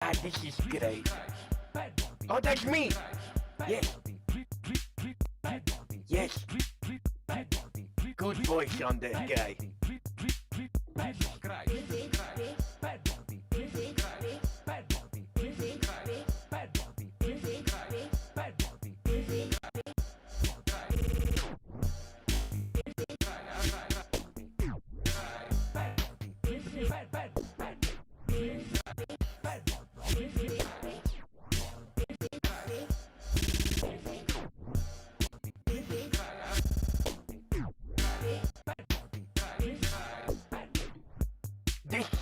Ah, this is great. Oh, that's me. Yes. Yes. Good voice on that guy.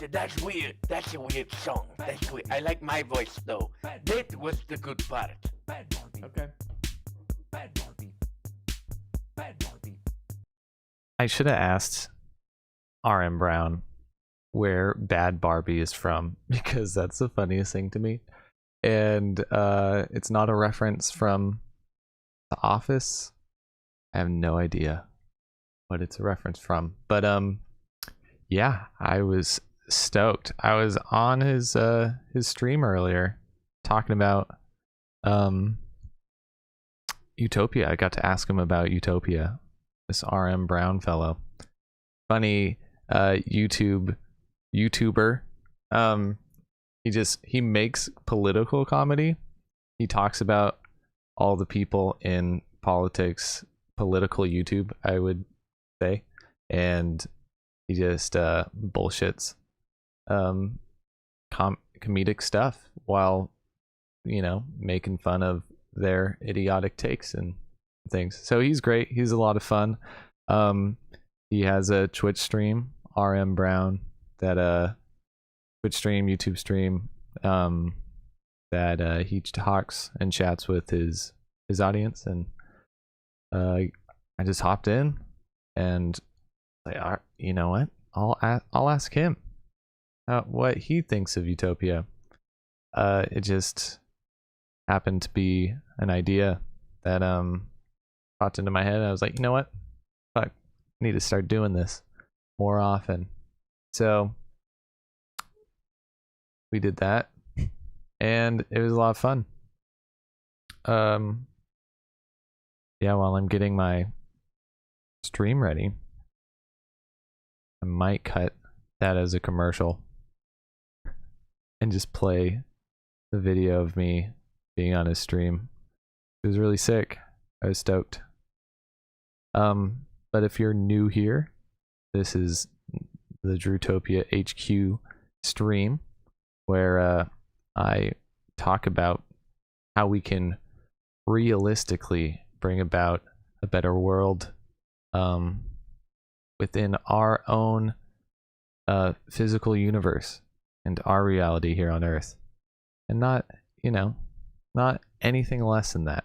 That's weird. That's a weird song. That's weird. I like my voice though. That was the good part. Okay. I should have asked RM Brown where Bad Barbie is from because that's the funniest thing to me. And it's not a reference from The Office. I have no idea what it's a reference from. But yeah, I was stoked. I was on his stream earlier talking about Utopia. I got to ask him about Utopia. This RM Brown fellow. Funny YouTuber. He makes political comedy. He talks about all the people in politics, political YouTube, I would say, and he just bullshits comedic stuff while, you know, making fun of their idiotic takes and things. So he's great. He's a lot of fun. He has a Twitch stream, RM Brown, that Twitch stream, YouTube stream, that he talks and chats with his audience, and I just hopped in and like, you know what? I'll ask him what he thinks of Utopia. It just happened to be an idea that popped into my head. I was like, you know what? Fuck, I need to start doing this more often. So we did that, and it was a lot of fun. Yeah, while I'm getting my stream ready, I might cut that as a commercial and just play the video of me being on his stream. It was really sick. I was stoked. But if you're new here, this is the Drutopia HQ stream where I talk about how we can realistically bring about a better world within our own physical universe and our reality here on Earth, and not, you know, not anything less than that.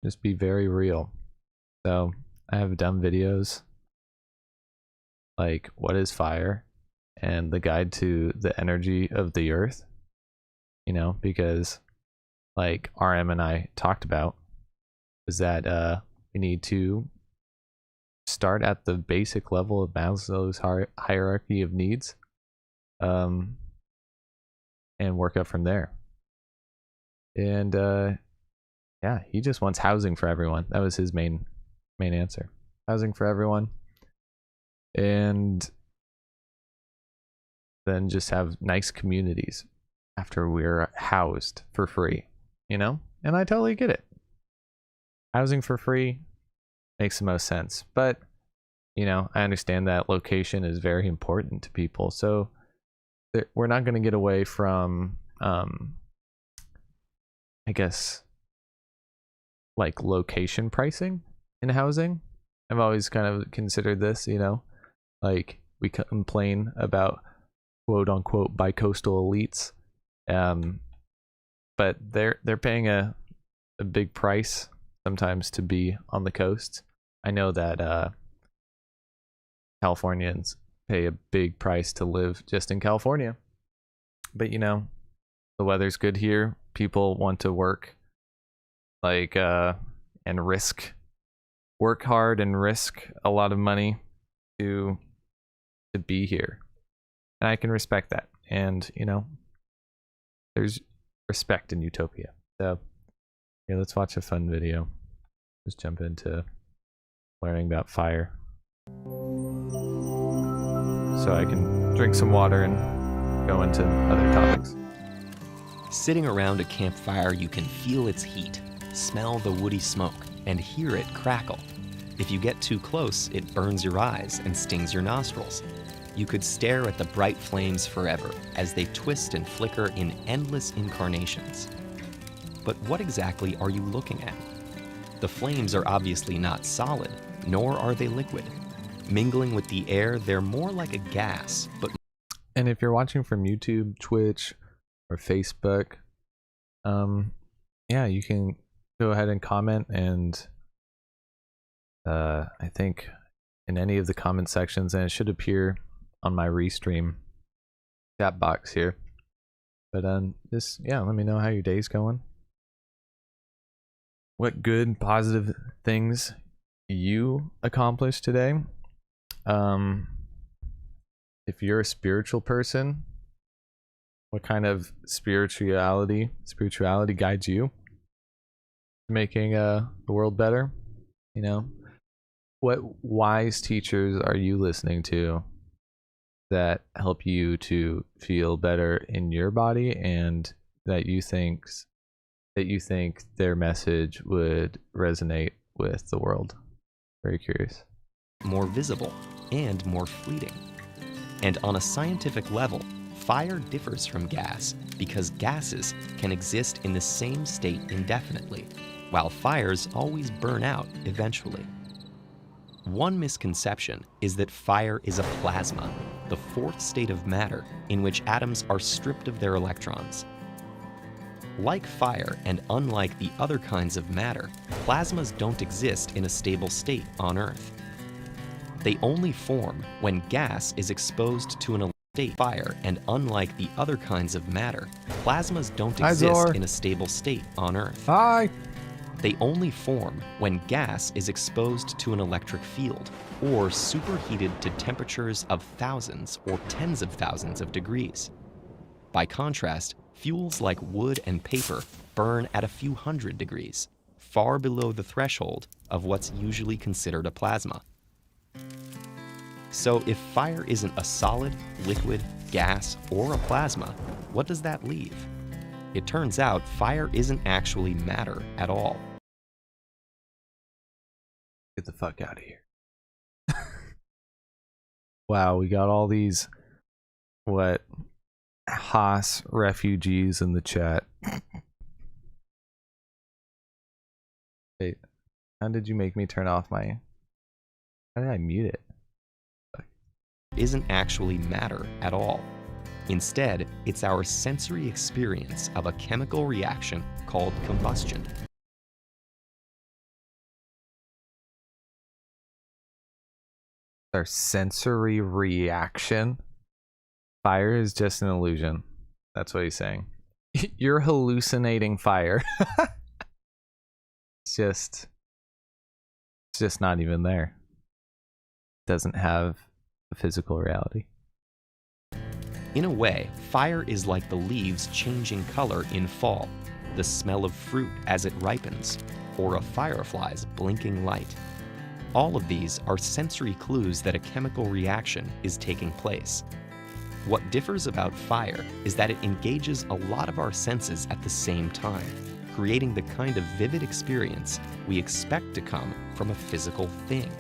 Just be very real. So I have done videos like what is fire and the guide to the energy of the earth, you know, because like RM and I talked about is that we need to start at the basic level of Maslow's hierarchy of needs, and work up from there. And yeah, he just wants housing for everyone. That was his main answer. Housing for everyone, and then just have nice communities after we're housed for free, you know? And I totally get it. Housing for free makes the most sense. But, you know, I understand that location is very important to people. So we're not going to get away from, I guess, like location pricing in housing. I've always kind of considered this, you know, like we complain about quote unquote bi-coastal elites, but they're paying a big price sometimes to be on the coast. I know that Californians pay a big price to live just in California, but you know, the weather's good here. People want to work like and work hard and risk a lot of money to be here, and I can respect that. and there's respect in Utopia. So yeah, let's watch a fun video. Just jump into learning about fire, so I can drink some water and go into other topics. Sitting around a campfire, you can feel its heat, smell the woody smoke, and hear it crackle. If you get too close, it burns your eyes and stings your nostrils. You could stare at the bright flames forever as they twist and flicker in endless incarnations. But what exactly are you looking at? The flames are obviously not solid, nor are they liquid. Mingling with the air, they're more like a gas, but... And if you're watching from YouTube, Twitch, or Facebook, yeah, you can go ahead and comment, and I think in any of the comment sections, and it should appear on my restream chat box here. But yeah, let me know how your day's going. What good, positive things you accomplished today. If you're a spiritual person, what kind of spirituality guides you to making the world better? What wise teachers are you listening to that help you to feel better in your body, and that you think their message would resonate with the world? Very curious. more visible and more fleeting. And on a scientific level, fire differs from gas because gases can exist in the same state indefinitely, while fires always burn out eventually. One misconception is that fire is a plasma, the fourth state of matter in which atoms are stripped of their electrons. Like fire, and unlike the other kinds of matter, plasmas don't exist in a stable state on Earth. They only form when gas is exposed to an state fire, and unlike the other kinds of matter, plasmas don't exist in a stable state on Earth. Hi! They only form when gas is exposed to an electric field or superheated to temperatures of thousands or tens of thousands of degrees. By contrast, fuels like wood and paper burn at a few hundred degrees, far below the threshold of what's usually considered a plasma. So if fire isn't a solid, liquid, gas, or a plasma, what does that leave? It turns out fire isn't actually matter at all. Get the fuck out of here. Wow, we got all these, Haas refugees in the chat. Wait, how did you make me turn off my... How did I mute it? Isn't actually matter at all. Instead, it's our sensory experience of a chemical reaction called combustion. Our sensory reaction. Fire is just an illusion. That's what he's saying. You're hallucinating fire. It's just not even there. It doesn't have a physical reality. In a way, fire is like the leaves changing color in fall, the smell of fruit as it ripens, or a firefly's blinking light. All of these are sensory clues that a chemical reaction is taking place. What differs about fire is that it engages a lot of our senses at the same time, creating the kind of vivid experience we expect to come from a physical thing.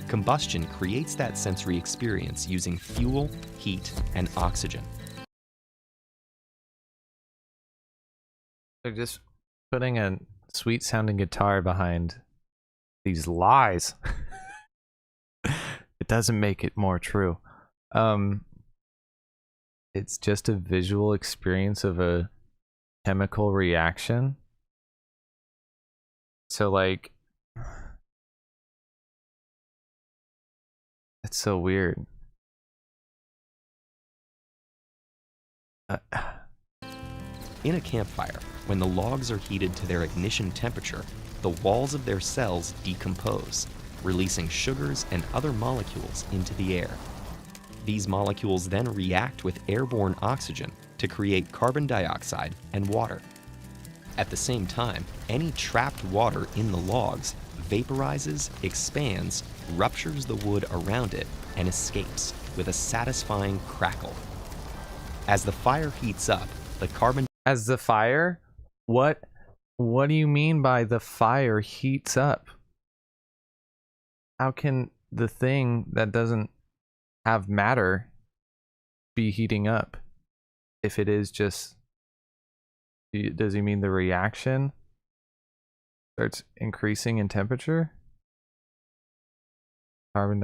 Combustion creates that sensory experience using fuel, heat, and oxygen. They're just putting a sweet sounding guitar behind these lies. It doesn't make it more true. It's just a visual experience of a chemical reaction. So like, it's so weird. In a campfire, when the logs are heated to their ignition temperature, the walls of their cells decompose, releasing sugars and other molecules into the air. These molecules then react with airborne oxygen to create carbon dioxide and water. At the same time, any trapped water in the logs vaporizes, expands, ruptures the wood around it, and escapes with a satisfying crackle. As the fire heats up, the carbon... As the fire? What do you mean by the fire heats up? How can the thing that doesn't have matter be heating up? If it is just... Does he mean the reaction starts increasing in temperature? Carbon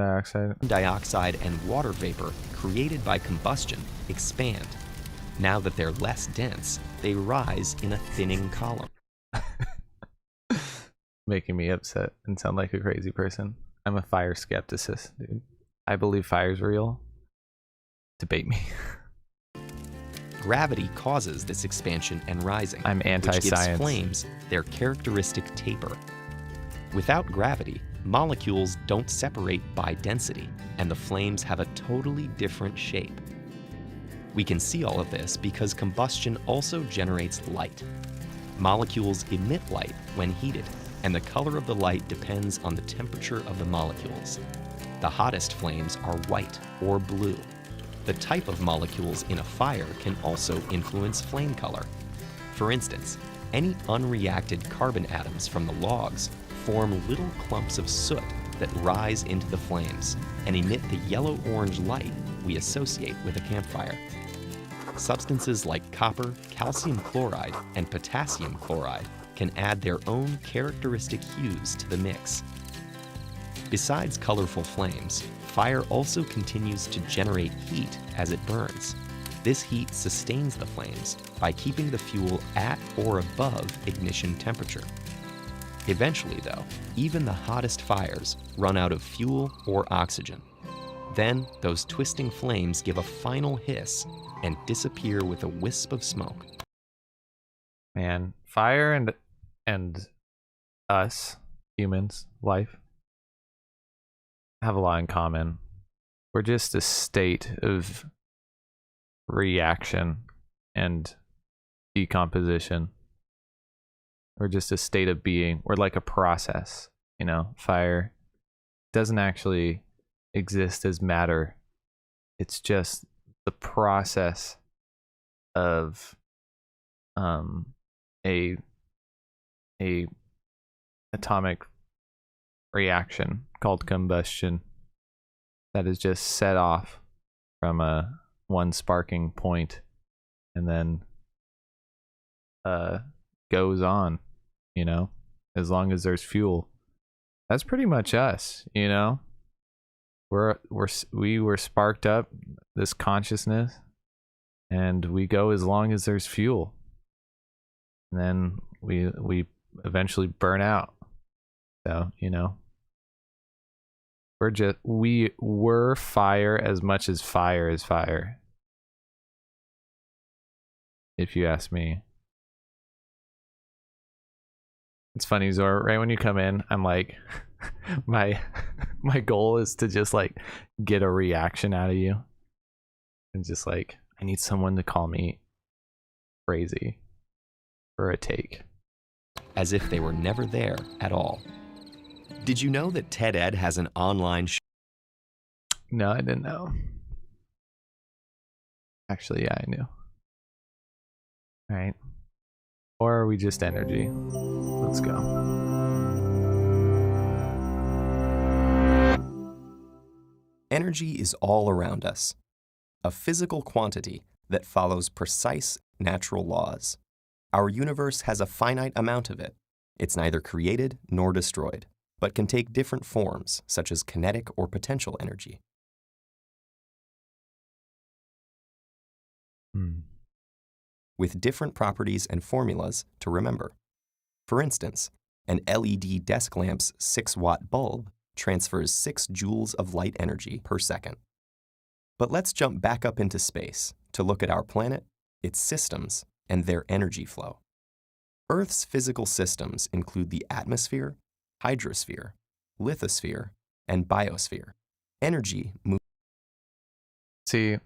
dioxide and water vapor created by combustion expand. Now that they're less dense, they rise in a thinning column. Making me upset and sound like a crazy person. I'm a fire skepticist, dude. I believe fire's real. Debate me. Gravity causes this expansion and rising, I'm anti-science. Which gives flames their characteristic taper. Without gravity, molecules don't separate by density, and the flames have a totally different shape. We can see all of this because combustion also generates light. Molecules emit light when heated, and the color of the light depends on the temperature of the molecules. The hottest flames are white or blue. The type of molecules in a fire can also influence flame color. For instance, any unreacted carbon atoms from the logs form little clumps of soot that rise into the flames and emit the yellow-orange light we associate with a campfire. Substances like copper, calcium chloride, and potassium chloride can add their own characteristic hues to the mix. Besides colorful flames, fire also continues to generate heat as it burns. This heat sustains the flames by keeping the fuel at or above ignition temperature. Eventually, though, even the hottest fires run out of fuel or oxygen. Then, those twisting flames give a final hiss and disappear with a wisp of smoke. Man, fire and us, humans, life, have a lot in common. We're just a state of reaction and decomposition. We're just a state of being. We're like a process, you know. Fire doesn't actually exist as matter. It's just the process of a atomic reaction called combustion that is just set off from one sparking point and then goes on, you know, as long as there's fuel. That's pretty much us, you know. We were sparked up, this consciousness, and we go as long as there's fuel, and then we eventually burn out. So, you know, we were fire as much as fire is fire, if you ask me. It's funny, Zor, right when you come in, I'm like, my goal is to just like get a reaction out of you, and just like, I need someone to call me crazy for a take. As if they were never there at all. Did you know that TED Ed has an online show? No, I didn't know. Actually, yeah, I knew. All right. Or are we just energy? Let's go. Energy is all around us, a physical quantity that follows precise natural laws. Our universe has a finite amount of it. It's neither created nor destroyed, but can take different forms, such as kinetic or potential energy. With different properties and formulas to remember. For instance, an LED desk lamp's 6-watt bulb transfers 6 joules of light energy per second. But let's jump back up into space to look at our planet, its systems, and their energy flow. Earth's physical systems include the atmosphere, hydrosphere, lithosphere, and biosphere. Energy moves See,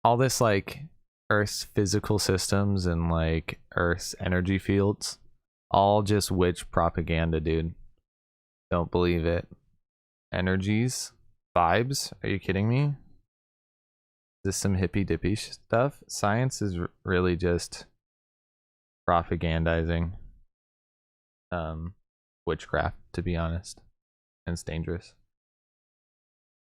all this like Earth's physical systems and like Earth's energy fields, all just witch propaganda, dude. Don't believe it. Energies, vibes. Are you kidding me? Is this some hippy dippy stuff? Science is really just propagandizing witchcraft, to be honest, and it's dangerous.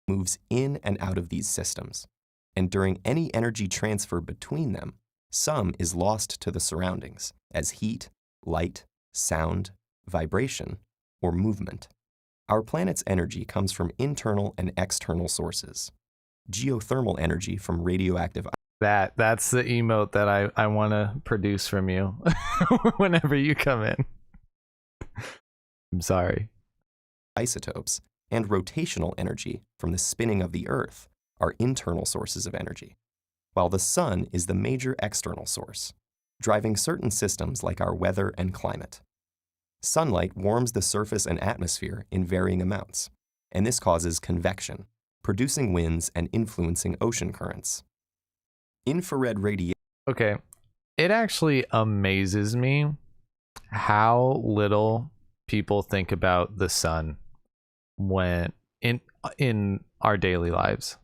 Moves in and out of these systems, and during any energy transfer between them, some is lost to the surroundings as heat, light, sound, vibration, or movement. Our planet's energy comes from internal and external sources. Geothermal energy from radioactive That's the emote that I want to produce from you whenever you come in. I'm sorry. isotopes and rotational energy from the spinning of the Earth are internal sources of energy, while the sun is the major external source, driving certain systems like our weather and climate. Sunlight warms the surface and atmosphere in varying amounts, and this causes convection, producing winds and influencing ocean currents. Infrared radiation. Okay. It actually amazes me how little people think about the sun when in our daily lives.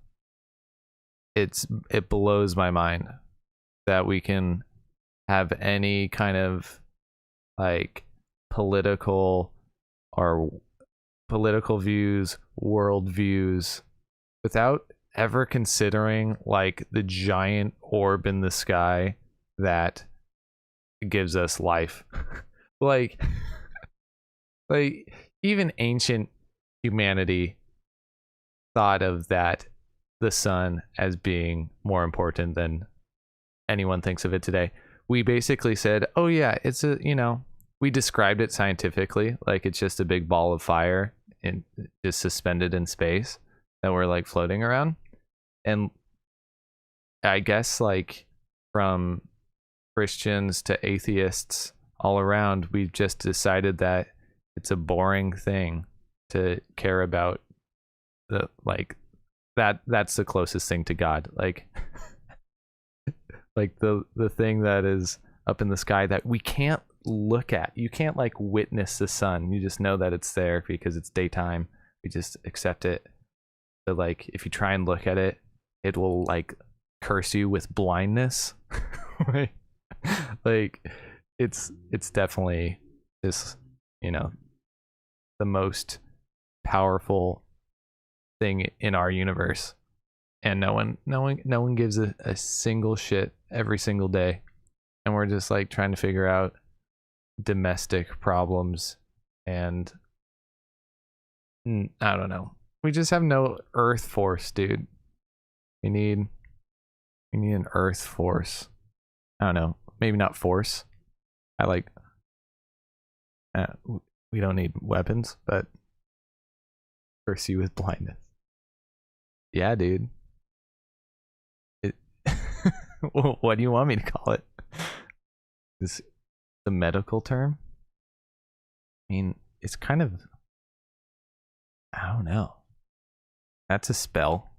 It blows my mind that we can have any kind of like political views, world views, without ever considering like the giant orb in the sky that gives us life. like even ancient humanity thought of that, the sun, as being more important than anyone thinks of it today. We basically said, oh yeah, it's a, we described it scientifically like it's just a big ball of fire and just suspended in space that we're like floating around. And I guess like from Christians to atheists all around, we've just decided that it's a boring thing to care about. The like that's the closest thing to God. Like like the thing that is up in the sky that we can't look at. You can't like witness the sun. You just know that it's there because it's daytime. We just accept it. But like if you try and look at it, it will like curse you with blindness. Right? Like it's definitely just, the most powerful thing in our universe, and no one gives a single shit every single day, and we're just like trying to figure out domestic problems, and I don't know, we just have no earth force, dude. We need an earth force. I don't know, maybe not force. I like we don't need weapons, but curse you with blindness. Yeah, dude. What do you want me to call it? Is the medical term? I mean, it's kind of, I don't know. That's a spell.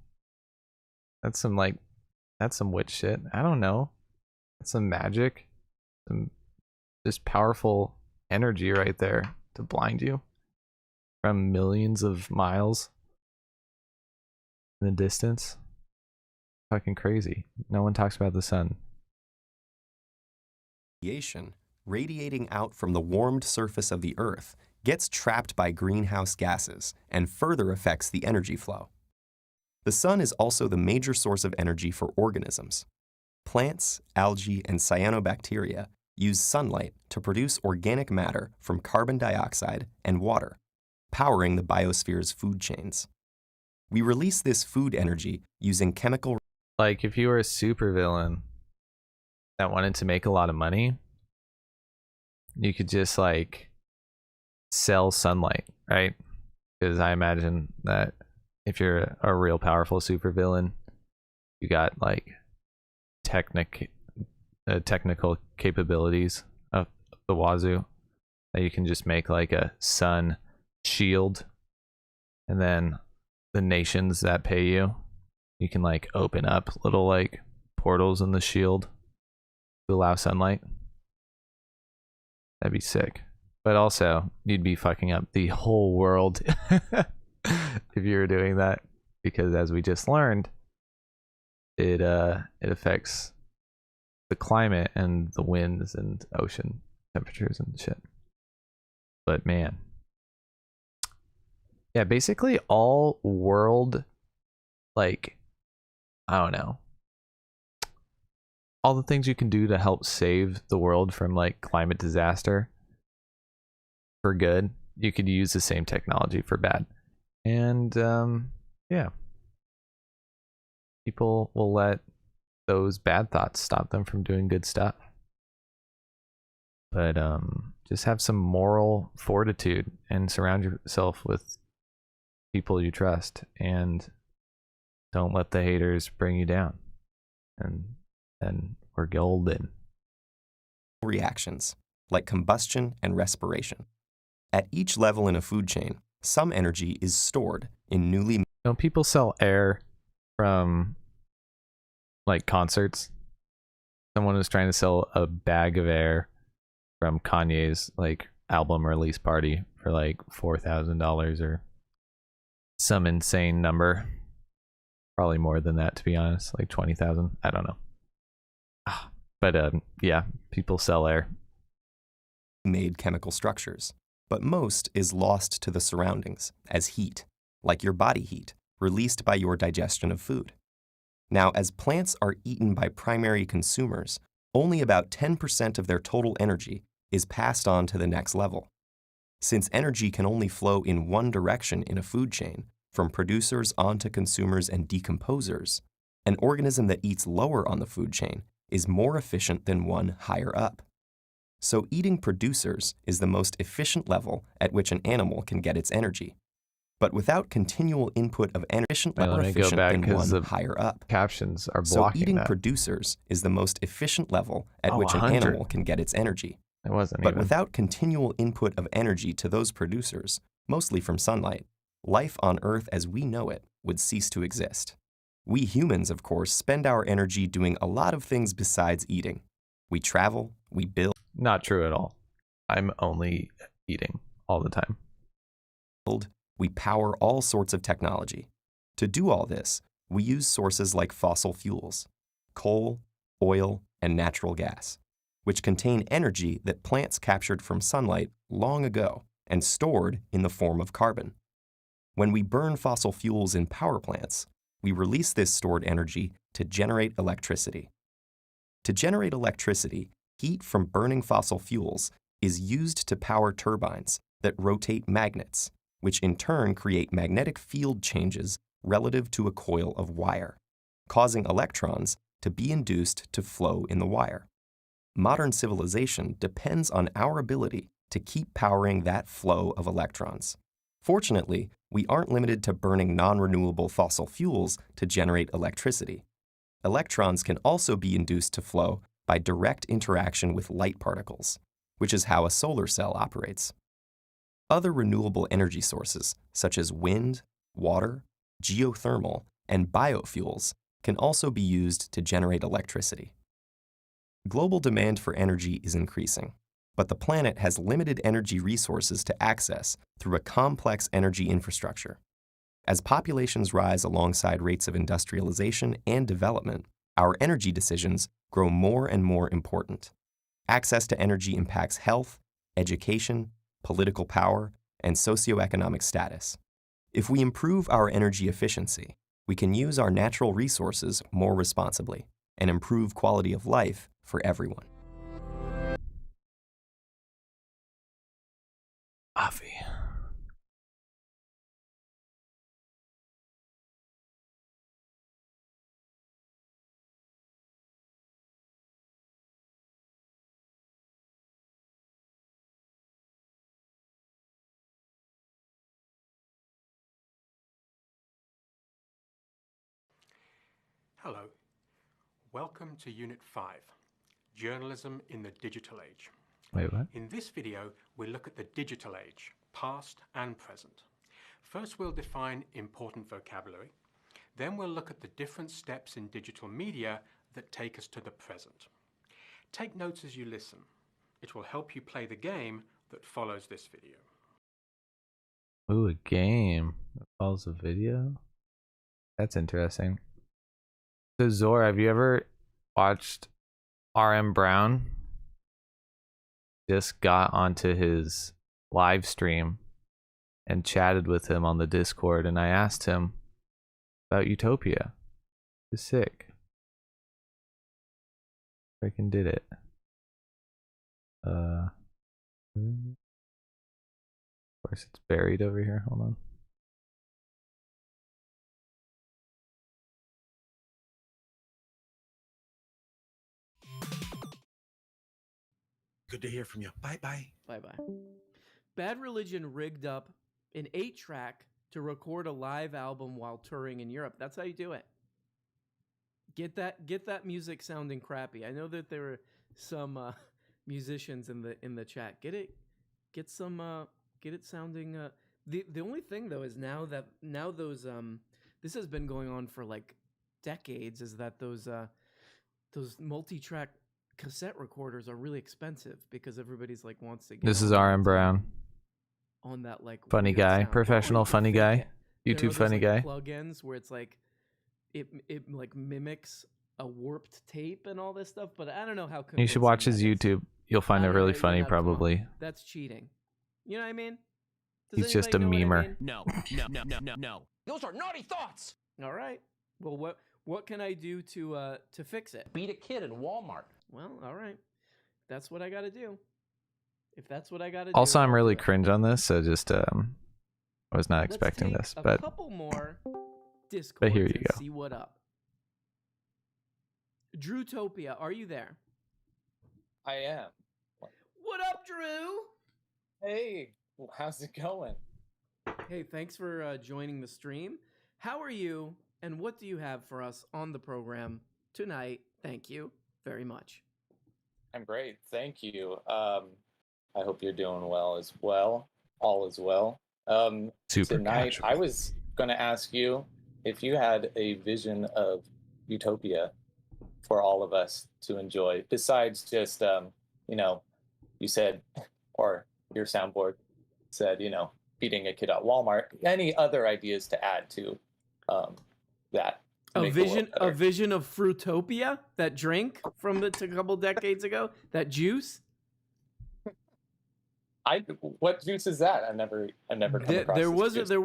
That's some witch shit. I don't know. That's some magic. Some just powerful energy right there to blind you from millions of miles in the distance. Fucking crazy. No one talks about the sun. Radiation radiating out from the warmed surface of the Earth gets trapped by greenhouse gases and further affects the energy flow. The sun is also the major source of energy for organisms. Plants, algae, and cyanobacteria use sunlight to produce organic matter from carbon dioxide and water, powering the biosphere's food chains. We release this food energy using chemical. Like if you were a supervillain that wanted to make a lot of money, you could just like sell sunlight, right? Because I imagine that if you're a real powerful supervillain, you got like technical capabilities of the wazoo, that you can just make like a sun shield, and then the nations that pay you You can like open up little like portals in the shield to allow sunlight. That'd be sick. But also, you'd be fucking up the whole world if you were doing that, because as we just learned, it affects the climate and the winds and ocean temperatures and shit. But man, yeah, basically all world, like, I don't know, all the things you can do to help save the world from like climate disaster for good, you could use the same technology for bad. And yeah, people will let those bad thoughts stop them from doing good stuff. But just have some moral fortitude and surround yourself with people you trust, and don't let the haters bring you down. And then we're golden. Reactions, like combustion and respiration. At each level in a food chain, some energy is stored in newly... Don't people sell air from like concerts? Someone was trying to sell a bag of air from Kanye's like album release party for like $4,000 or some insane number. Probably more than that, to be honest, like 20,000. I don't know. But yeah, people sell air. Made chemical structures, but most is lost to the surroundings as heat, like your body heat, released by your digestion of food. Now, as plants are eaten by primary consumers, only about 10% of their total energy is passed on to the next level. Since energy can only flow in one direction in a food chain, from producers onto consumers and decomposers, an organism that eats lower on the food chain is more efficient than one higher up. So eating producers is the most efficient level at which an animal can get its energy. But without continual input of energy, more efficient than one higher up. Captions are blocking so eating that. producers is the most efficient level at which an 100. animal can get its energy. It wasn't But even. without continual input of energy to those producers, mostly from sunlight, life on Earth as we know it would cease to exist. We humans, of course, spend our energy doing a lot of things besides eating. We travel, we build. Not true at all. I'm only eating all the time. We power all sorts of technology. To do all this, we use sources like fossil fuels, coal, oil, and natural gas, which contain energy that plants captured from sunlight long ago and stored in the form of carbon. When we burn fossil fuels in power plants, we release this stored energy to generate electricity. To generate electricity, heat from burning fossil fuels is used to power turbines that rotate magnets, which in turn create magnetic field changes relative to a coil of wire, causing electrons to be induced to flow in the wire. Modern civilization depends on our ability to keep powering that flow of electrons. Fortunately, we aren't limited to burning non-renewable fossil fuels to generate electricity. Electrons can also be induced to flow by direct interaction with light particles, which is how a solar cell operates. Other renewable energy sources, such as wind, water, geothermal, and biofuels, can also be used to generate electricity. Global demand for energy is increasing, but the planet has limited energy resources to access through a complex energy infrastructure. As populations rise alongside rates of industrialization and development, our energy decisions grow more and more important. Access to energy impacts health, education, political power, and socioeconomic status. If we improve our energy efficiency, we can use our natural resources more responsibly and improve quality of life for everyone. Avi. Hello. Welcome to Unit 5, Journalism in the Digital Age. Wait, what? In this video, we'll look at the digital age, past and present. First, we'll define important vocabulary. Then we'll look at the different steps in digital media that take us to the present. Take notes as you listen. It will help you play the game that follows this video. Ooh, a game that follows a video? That's interesting. So Zor, have you ever watched RM Brown? Just got onto his live stream and chatted with him on the Discord, and I asked him about Utopia. It's sick. Freaking did it. Of course it's buried over here. Hold on. Good to hear from you. Bye-bye. Bye-bye. Bad Religion rigged up an 8-track to record a live album while touring in Europe. That's how you do it. Get that music sounding crappy. I know that there were some musicians in the chat. Get it sounding the only thing though is now those this has been going on for like decades, is that those multi-track cassette recorders are really expensive because everybody's like wants to get This is RM Brown. On that like Funny weird guy, sound. professional Or you can funny fake guy, it. You know, YouTube funny guy. Plugins where it's like it like mimics a warped tape and all this stuff, but I don't know how. You should watch his convincing that is. YouTube. You'll find I it don't know, really you're funny, not wrong. probably. That's cheating. You know what I mean? He's just a anybody know what I memer. mean? No. Those are naughty thoughts. All right. Well, what can I do to fix it? Beat a kid in Walmart. Well, all right. That's what I got to do. If that's what I got to do. Also, I'm I'll really do it. cringe on this, so just I was not Let's expecting take this, a but couple more Discords but here you and go. see what up. Drutopia, are you there? I am. What up, Drew? Hey, how's it going? Hey, thanks for joining the stream. How are you, and what do you have for us on the program tonight? Thank you very much. I'm great, thank you. I hope you're doing well as well. All is well. Super Tonight, casual. I was going to ask you if you had a vision of Utopia for all of us to enjoy, besides just, you said, or your soundboard said, beating a kid at Walmart. Any other ideas to add to that? to A make the world vision better? of Fruitopia, that drink from a couple decades ago, that juice. What juice is that? I've never come across There this was juice. it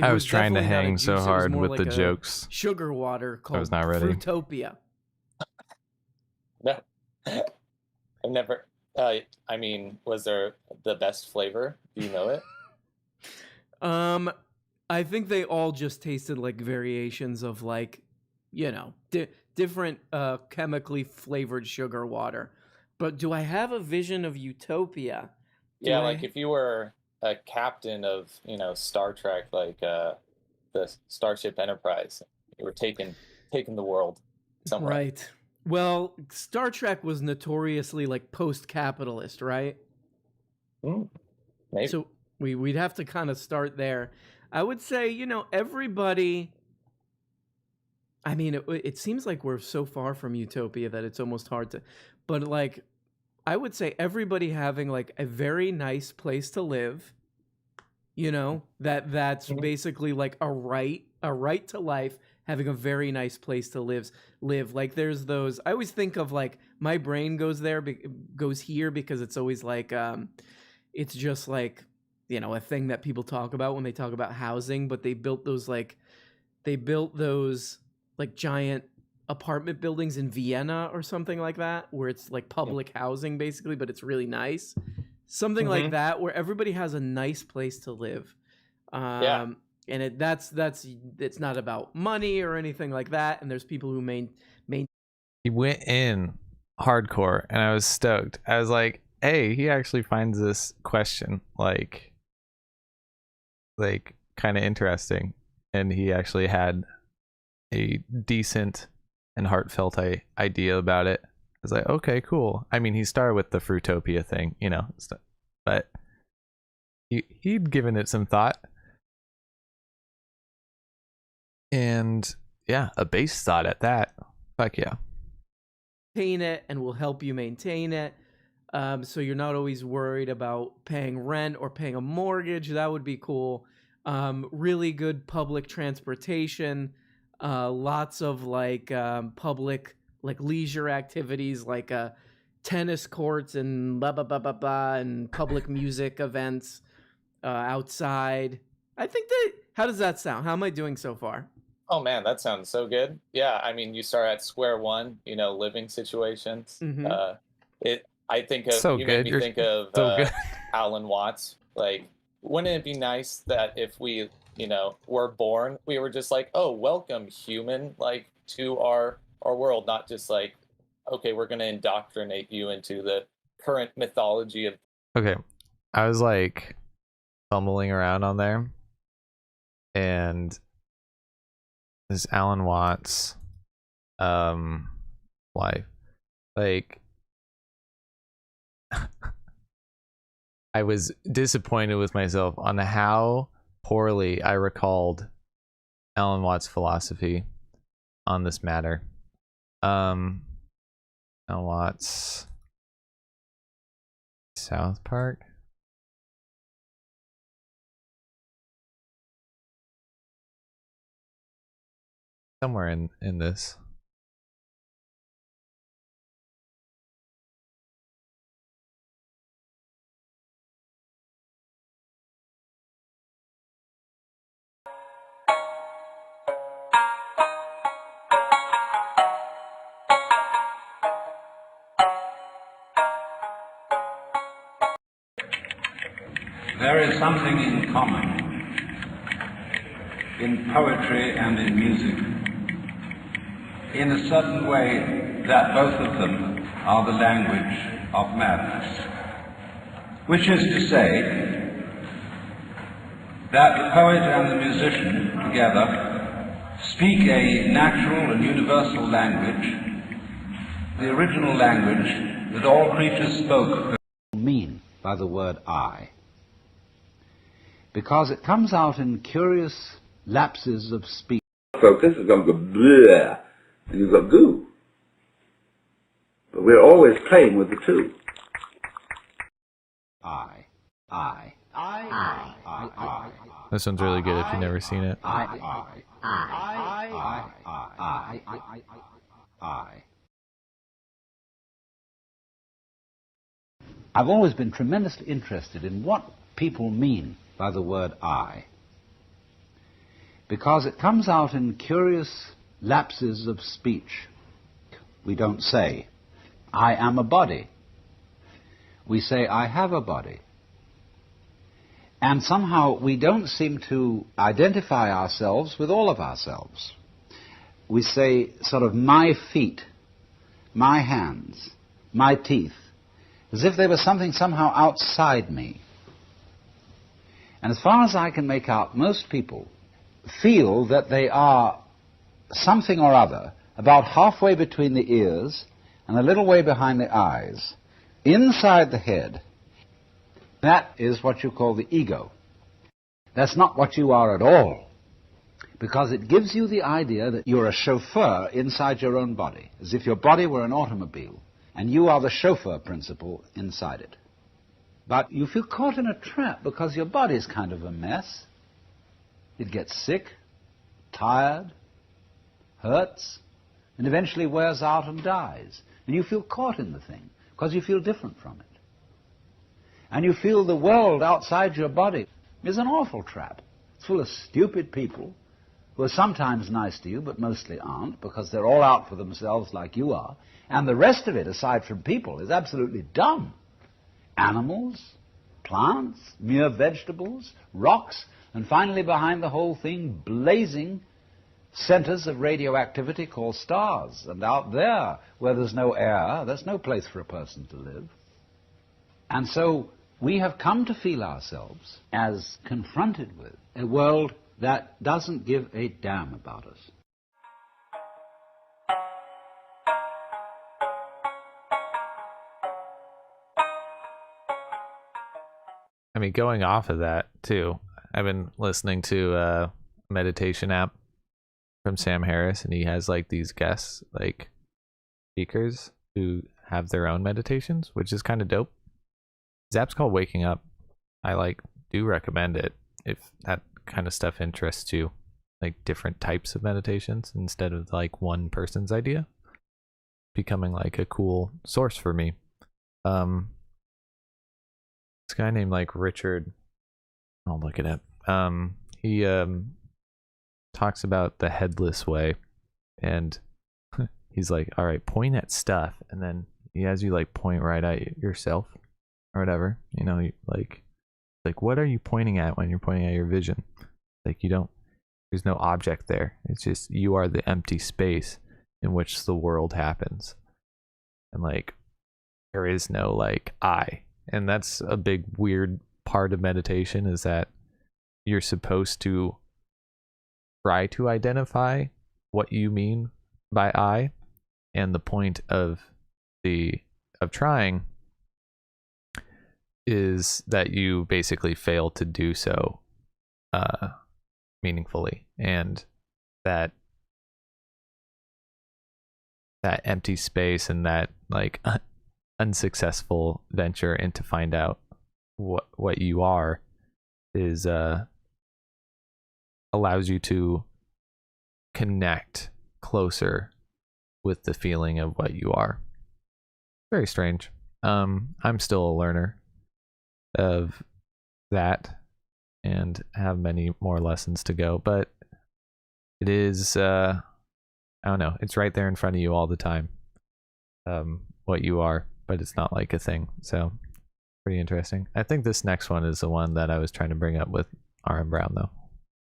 I was trying to definitely not a hang so juice, it was hard more with like the a jokes. sugar water called was not ready. Fruitopia. No, I've never. I mean, was there the best flavor? Do you know it? I think they all just tasted like variations of like, different chemically flavored sugar water. But do I have a vision of Utopia? Yeah, like if you were a captain of, Star Trek, like the Starship Enterprise, you were taking the world somewhere. Right. Well, Star Trek was notoriously like post-capitalist, right? Maybe. So we'd have to kind of start there. I would say, everybody. I mean, it seems like we're so far from Utopia that it's almost hard to. But like, I would say everybody having like a very nice place to live. That's basically like a right to life. Having a very nice place to live. Like there's those. I always think of like my brain goes here because it's always like it's just like a thing that people talk about when they talk about housing. But they built those giant apartment buildings in Vienna or something like that, where it's like public housing basically, but it's really nice. Something like that, where everybody has a nice place to live. Yeah. And it's not about money or anything like that. And there's people who He went in hardcore, and I was stoked. I was like, "Hey, he actually finds this question like kind of interesting," and he actually had a decent and heartfelt idea about it. I was like, "Okay, cool." I mean, he started with the Fruitopia thing, but he'd given it some thought. And yeah, a base thought at that. Fuck yeah. Maintain it and will help you maintain it. So you're not always worried about paying rent or paying a mortgage. That would be cool. Really good public transportation. Lots of like public like leisure activities like tennis courts and blah blah blah blah blah and public music events outside. I think that. How does that sound? How am I doing so far? Oh man, that sounds so good. Yeah, I mean, you start at square one, living situations. Mhm. I think of So you made good. me You're think of so good. Alan Watts. Like, wouldn't it be nice that if we, were born, we were just like, oh, welcome human, like to our world, not just like, okay, we're gonna indoctrinate you into the current mythology of. Okay. I was like fumbling around on there, and this Alan Watts life. Like I was disappointed with myself on how poorly I recalled Alan Watts' philosophy on this matter. Alan Watts South Park. Somewhere in this. There is something in common in poetry and in music, in a certain way that both of them are the language of madness, which is to say that the poet and the musician together speak a natural and universal language, the original language that all creatures spoke. Mean by the word I, because it comes out in curious lapses of speech. Focus is going to go bleh, and you've got goo. But we're always playing with the two. I. This one's really good if you've never seen it. I. I've always been tremendously interested in what people mean by the word I, because it comes out in curious lapses of speech. We don't say, I am a body. We say, I have a body. And somehow we don't seem to identify ourselves with all of ourselves. We say sort of my feet, my hands, my teeth, as if they were something somehow outside me. And as far as I can make out, most people feel that they are something or other about halfway between the ears and a little way behind the eyes, inside the head. That is what you call the ego. That's not what you are at all, because it gives you the idea that you're a chauffeur inside your own body, as if your body were an automobile, and you are the chauffeur principle inside it. But you feel caught in a trap because your body's kind of a mess. It gets sick, tired, hurts, and eventually wears out and dies. And you feel caught in the thing because you feel different from it. And you feel the world outside your body is an awful trap. It's full of stupid people who are sometimes nice to you but mostly aren't, because they're all out for themselves like you are. And the rest of it, aside from people, is absolutely dumb. Animals, plants, mere vegetables, rocks, and finally behind the whole thing, blazing centers of radioactivity called stars. And out there, where there's no air, there's no place for a person to live. And so we have come to feel ourselves as confronted with a world that doesn't give a damn about us. I mean, going off of that too, I've been listening to a meditation app from Sam Harris, and he has like these guests, like speakers who have their own meditations, which is kind of dope. His app's called Waking Up. I do recommend it if that kind of stuff interests you, like different types of meditations instead of like one person's idea. Becoming like a cool source for me. This guy named like Richard, I'll look it up. He talks about the headless way, and he's like, all right, point at stuff, and then he has you like point right at yourself or whatever, you know, like what are you pointing at when you're pointing at your vision? Like there's no object there. It's just you are the empty space in which the world happens, and like there is no like I. And that's a big weird part of meditation, is that you're supposed to try to identify what you mean by I, and the point of trying is that you basically fail to do so meaningfully, and that empty space and that like unsuccessful venture into find out what you are is allows you to connect closer with the feeling of what you are. Very strange. I'm still a learner of that and have many more lessons to go, but it is I don't know, it's right there in front of you all the time, what you are, but it's not like a thing. So pretty interesting. I think this next one is the one that I was trying to bring up with R.M. Brown, though.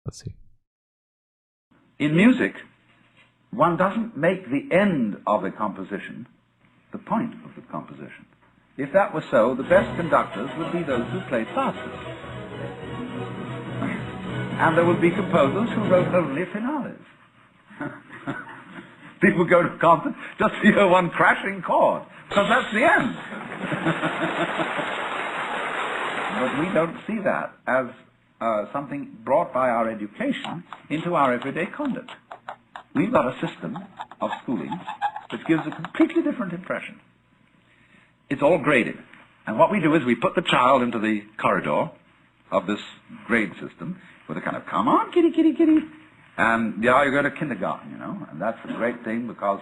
Let's see. In music, one doesn't make the end of a composition the point of the composition. If that were so, the best conductors would be those who played fastest. And there would be composers who wrote only finales. People go to a concert just to hear one crashing chord, because that's the end. But we don't see that as something brought by our education into our everyday conduct. We've got a system of schooling which gives a completely different impression. It's all graded. And what we do is we put the child into the corridor of this grade system with a kind of, come on, kitty, kitty, kitty. And yeah, you go to kindergarten, you know, and that's a great thing, because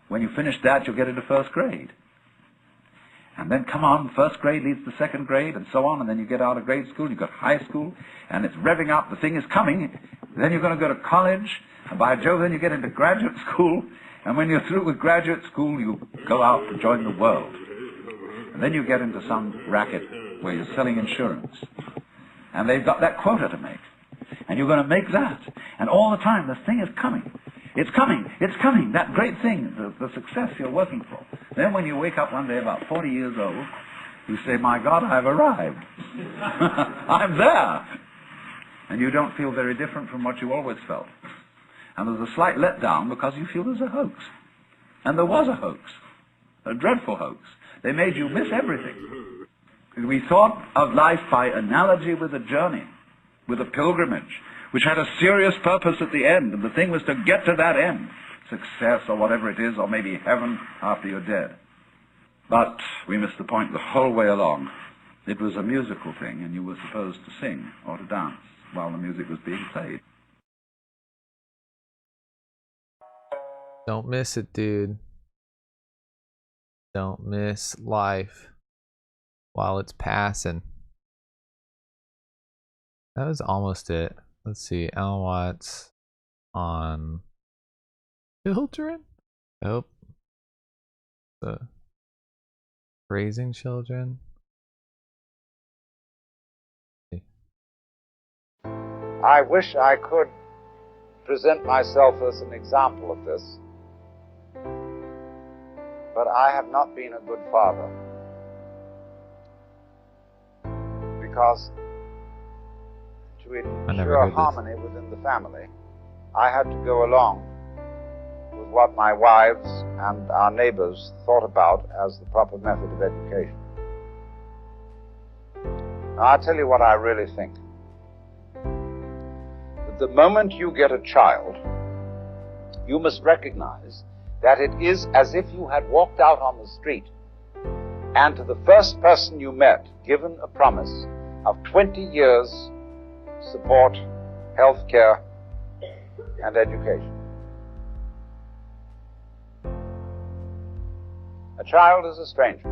when you finish that, you'll get into first grade. And then, come on, first grade leads to second grade, and so on, and then you get out of grade school, you've got high school, and it's revving up, the thing is coming. Then you're going to go to college, and by Jove, then you get into graduate school, and when you're through with graduate school, you go out to join the world. And then you get into some racket where you're selling insurance. And they've got that quota to make. And you're going to make that. And all the time, this thing is coming. It's coming. It's coming. That great thing, the success you're working for. Then when you wake up one day about 40 years old, you say, my God, I've arrived. I'm there. And you don't feel very different from what you always felt. And there's a slight letdown because you feel there's a hoax. And there was a hoax. A dreadful hoax. They made you miss everything. We thought of life by analogy with a journey, with a pilgrimage, which had a serious purpose at the end, and the thing was to get to that end, success or whatever it is, or maybe heaven after you're dead. But we missed the point the whole way along. It was a musical thing, and you were supposed to sing or to dance while the music was being played. Don't miss it, dude. Don't miss life while it's passing. That was almost it. Let's see. Alan Watts on children? Nope. The raising children. I wish I could present myself as an example of this, but I have not been a good father, because to ensure harmony within the family, I had to go along with what my wives and our neighbors thought about as the proper method of education. Now, I'll tell you what I really think. The moment you get a child you must recognize that it is as if you had walked out on the street and to the first person you met given a promise of 20 years support, health care, and education. A child is a stranger.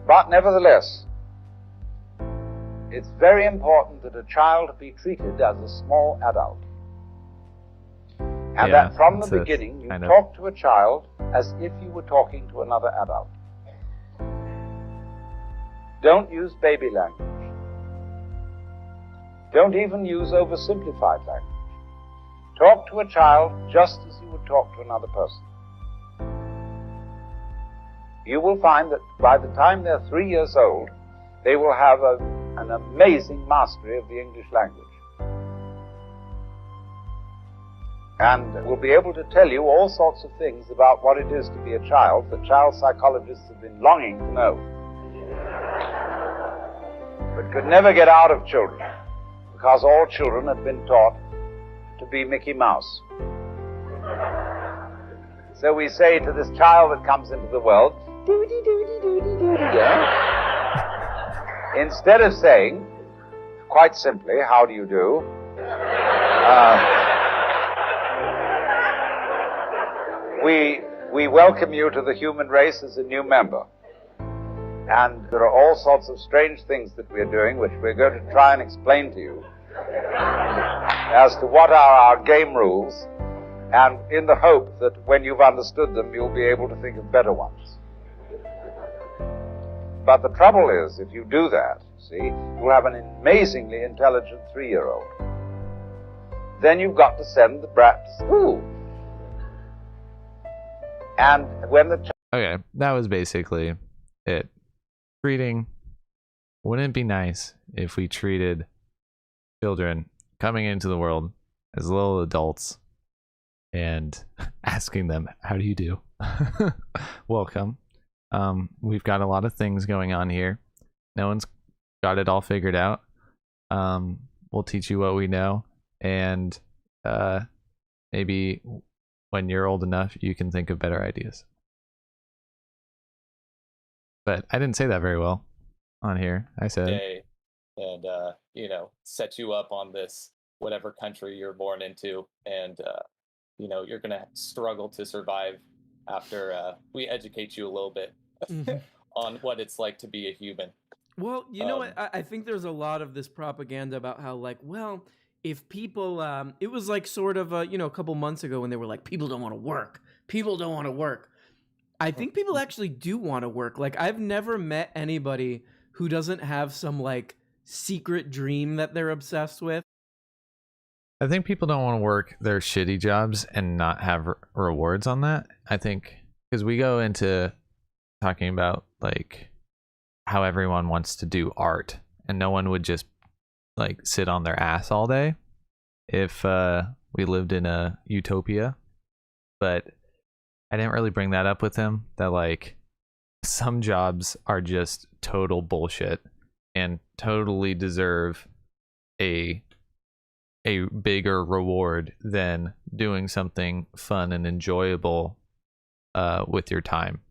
But nevertheless, it's very important that a child be treated as a small adult. And that from the beginning you talk to a child as if you were talking to another adult. Don't use baby language. Don't even use oversimplified language. Talk to a child just as you would talk to another person. You will find that by the time they're 3 years old, they will have an amazing mastery of the English language. And will be able to tell you all sorts of things about what it is to be a child that child psychologists have been longing to know, but could never get out of children, because all children have been taught to be Mickey Mouse. So we say to this child that comes into the world, doody doody doody doody, yeah? Instead of saying, quite simply, how do you do? We welcome you to the human race as a new member. And there are all sorts of strange things that we're doing, which we're going to try and explain to you as to what are our game rules, and in the hope that when you've understood them, you'll be able to think of better ones. But the trouble is, if you do that, see, you'll have an amazingly intelligent 3-year-old. Then you've got to send the brat to school. And when the okay, that was basically it. Treating, wouldn't it be nice if we treated children coming into the world as little adults and asking them, how do you do? Welcome. We've got a lot of things going on here. No one's got it all figured out. We'll teach you what we know, and maybe when you're old enough, you can think of better ideas. But I didn't say that very well on here. I said, and set you up on this whatever country you're born into, and you're gonna struggle to survive after we educate you a little bit on what it's like to be a human. Well, you know what? I think there's a lot of this propaganda about how, like, well, if people, it was like sort of, a couple months ago when they were like, people don't want to work. People don't want to work. I think people actually do want to work. Like, I've never met anybody who doesn't have some, like, secret dream that they're obsessed with. I think people don't want to work their shitty jobs and not have rewards on that. I think, because we go into talking about, like, how everyone wants to do art, and no one would just, like, sit on their ass all day if we lived in a utopia. But I didn't really bring that up with him, that, like, some jobs are just total bullshit and totally deserve a bigger reward than doing something fun and enjoyable with your time.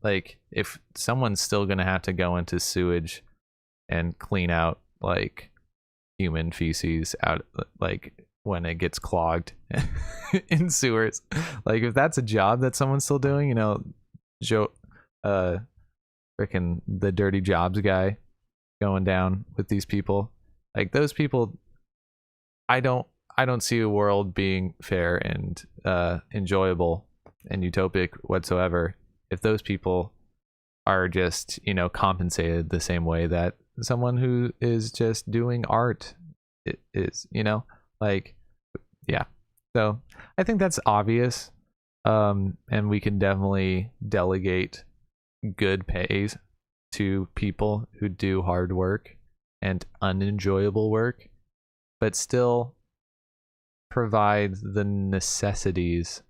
Like, if someone's still gonna have to go into sewage and clean out, like, human feces out, like, when it gets clogged in sewers, like, if that's a job that someone's still doing, Joe, freaking the dirty jobs guy going down with these people, like, those people, I don't see a world being fair and enjoyable and utopic whatsoever if those people are just, compensated the same way that someone who is just doing art is, like, yeah. So I think that's obvious, and we can definitely delegate good pays to people who do hard work and unenjoyable work, but still provide the necessities.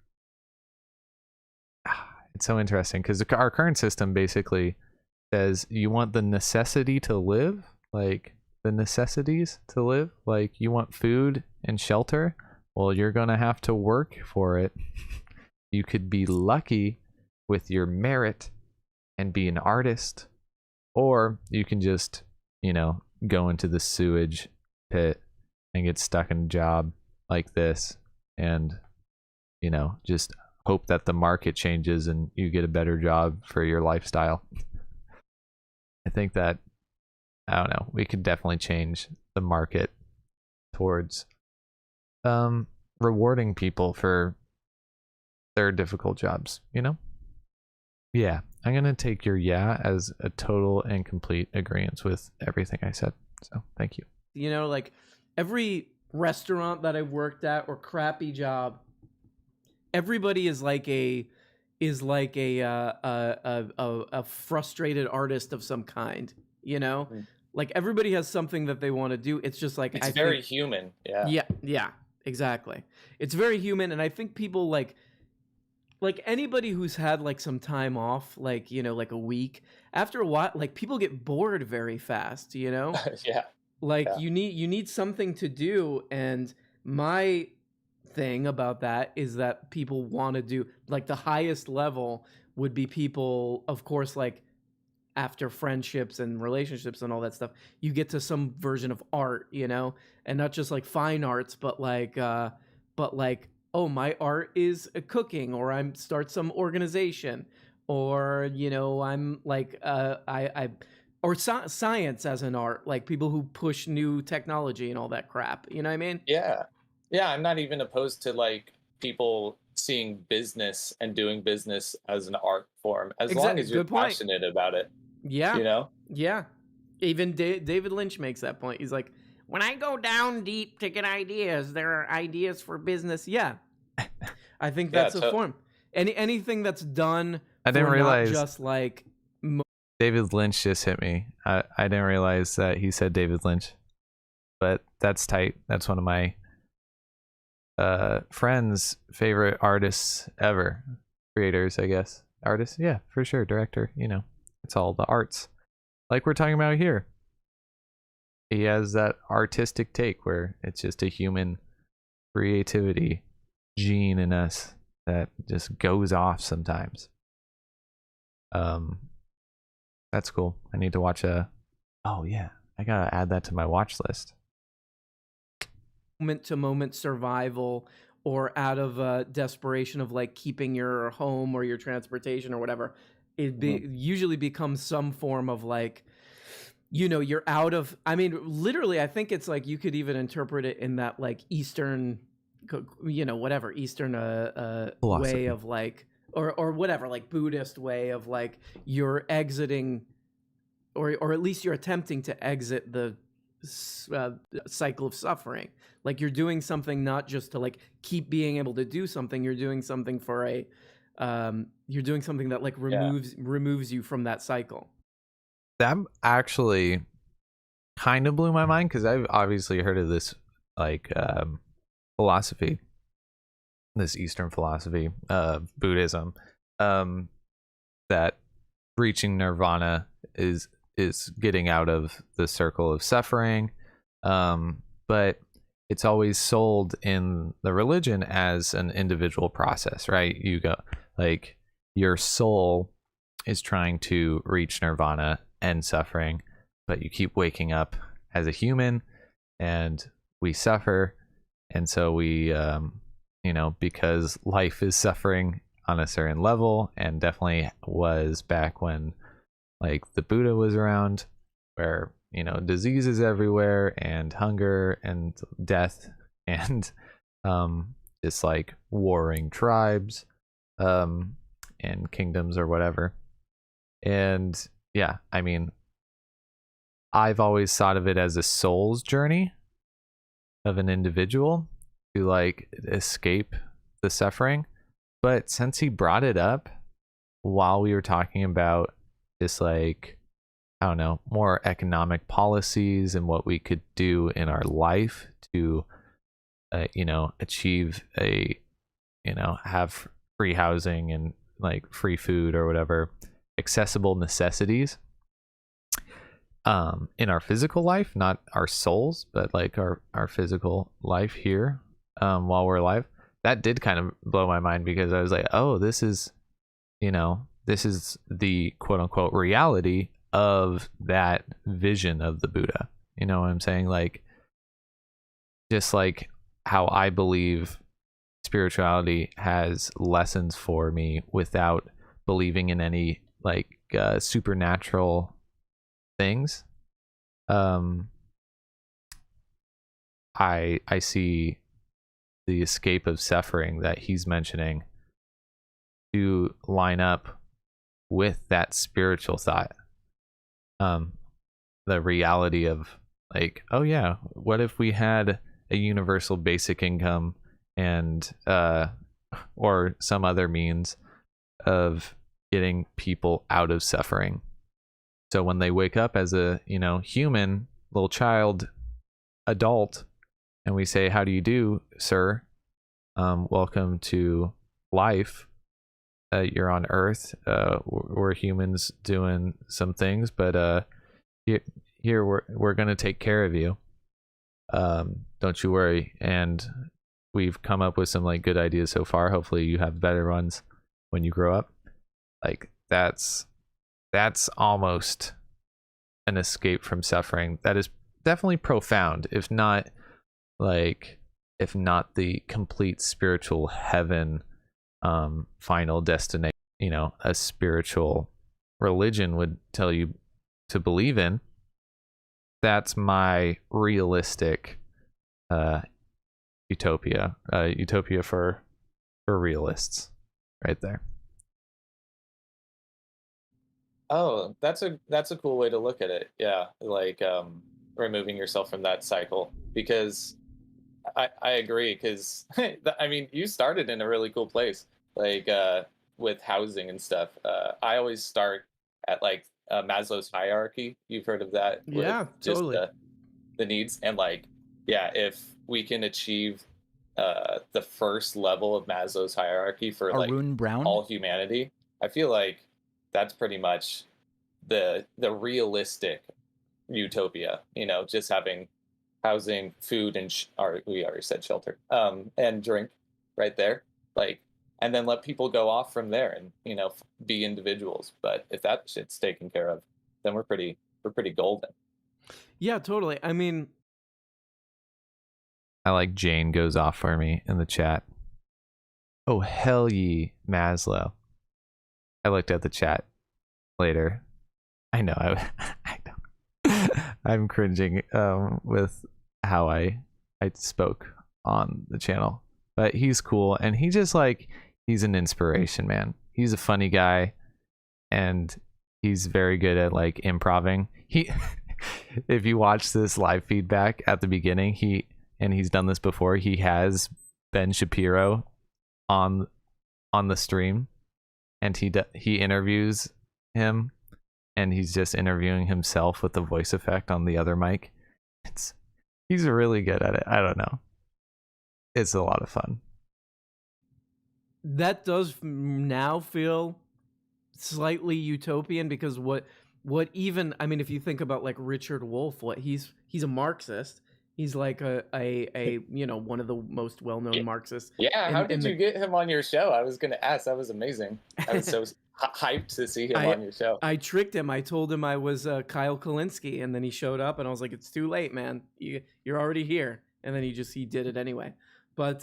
It's so interesting because our current system basically says you want the necessity to live, like the necessities to live. Like, you want food and shelter, well, you're gonna have to work for it. You could be lucky with your merit and be an artist, or you can just, you know, go into the sewage pit and get stuck in a job like this and, you know, just hope that the market changes and you get a better job for your lifestyle. I think that, I don't know, we could definitely change the market towards rewarding people for their difficult jobs, you know? Yeah, I'm going to take your yeah as a total and complete agreement with everything I said. So, thank you. You know, like every restaurant that I've worked at or crappy job, everybody is like a frustrated artist of some kind, you know? Like everybody has something that they want to do. It's just like it's very human. Yeah, exactly. It's very human, and I think people like anybody who's had like some time off, like, you know, like a week, after a while, like people get bored very fast, you know? Yeah. Like you need something to do, and my thing about that is that people want to do, like, the highest level would be people, of course, like after friendships and relationships and all that stuff, you get to some version of art, you know, and not just like fine arts, but like oh, my art is cooking, or I'm start some organization, or, you know, I'm like or science as an art, like people who push new technology and all that crap. You know what I mean? Yeah. I'm not even opposed to like people seeing business and doing business as an art form, as long as you're passionate about it. Yeah. You know? Yeah. Even David Lynch makes that point. He's like, when I go down deep to get ideas, there are ideas for business. Yeah. I think that's a form. Anything that's done. I didn't realize. Not just like. David Lynch just hit me. I didn't realize that he said David Lynch, but that's tight. That's one of my friends' favorite artists ever. Creators, I guess. Artists, yeah, for sure. Director, you know, it's all the arts. Like we're talking about here. He has that artistic take where it's just a human creativity gene in us that just goes off sometimes. That's cool. I need to watch oh yeah, I gotta add that to my watch list. Moment to moment survival, or out of desperation of like keeping your home or your transportation or whatever, it usually becomes some form of like, you know, you're out of, I mean, literally, I think it's like you could even interpret it in that like Eastern, you know, whatever, Eastern way of like, or whatever, like Buddhist way of like you're exiting, or at least you're attempting to exit the cycle of suffering. Like you're doing something not just to like keep being able to do something, you're doing something for a you're doing something that like removes you from that cycle. That actually kind of blew my mind, because I've obviously heard of this like philosophy, this Eastern philosophy of Buddhism, that reaching nirvana is getting out of the circle of suffering, but it's always sold in the religion as an individual process, right? You go, like, your soul is trying to reach nirvana and suffering, but you keep waking up as a human, and we suffer, and so we you know, because life is suffering on a certain level, and definitely was back when like the Buddha was around, where, you know, diseases everywhere and hunger and death and just like warring tribes and kingdoms or whatever. And yeah, I mean, I've always thought of it as a soul's journey of an individual to like escape the suffering. But since he brought it up while we were talking about just like, I don't know, more economic policies and what we could do in our life to you know, achieve a, you know, have free housing and like free food or whatever, accessible necessities, in our physical life, not our souls, but like our physical life here, while we're alive. That did kind of blow my mind, because I was like, oh, this is the quote unquote reality of that vision of the Buddha. You know what I'm saying? Like, just like how I believe spirituality has lessons for me without believing in any like supernatural things. I see the escape of suffering that he's mentioning to line up with that spiritual thought. The reality of like, oh yeah, what if we had a universal basic income and or some other means of getting people out of suffering, so when they wake up as a human little child, adult, and we say, how do you do, sir, welcome to life, you're on earth, we're humans doing some things, but here we're gonna take care of you, don't you worry. And we've come up with some like good ideas so far. Hopefully you have better ones when you grow up. Like, that's almost an escape from suffering. That is definitely profound, if not the complete spiritual heaven, final destination, a spiritual religion would tell you to believe in. That's my realistic utopia. Utopia for realists right there. Oh, that's a cool way to look at it. Yeah, like removing yourself from that cycle, because I agree, because I mean, you started in a really cool place, like with housing and stuff. I always start at like Maslow's hierarchy. You've heard of that? Yeah, totally. Just the needs, and like, yeah, if we can achieve the first level of Maslow's hierarchy for Arun Brown? all humanity, I feel like that's pretty much the realistic utopia. Just having housing, food, and we already said shelter, and drink right there, like, and then let people go off from there and be individuals. But if that shit's taken care of, then we're pretty golden. Yeah, totally. I mean, I like Jane goes off for me in the chat. Oh, hell ye, Maslow. I looked at the chat later. I know. I know. I'm cringing with how I spoke on the channel. But he's cool, and he's an inspiration, man. He's a funny guy, and he's very good at like improving. If you watch this live feedback at the beginning, he's done this before. He has Ben Shapiro on the stream, and he interviews him, and he's just interviewing himself with the voice effect on the other mic. He's really good at it. I don't know. It's a lot of fun. That does now feel slightly utopian, because what even, I mean, if you think about like Richard Wolff, he's a Marxist. He's like a one of the most well-known Marxists. Yeah, how did you get him on your show? I was going to ask. That was amazing. I was so hyped to see him on your show. I tricked him. I told him I was Kyle Kalinske, and then he showed up, and I was like, "It's too late, man. You're already here." And then he did it anyway. But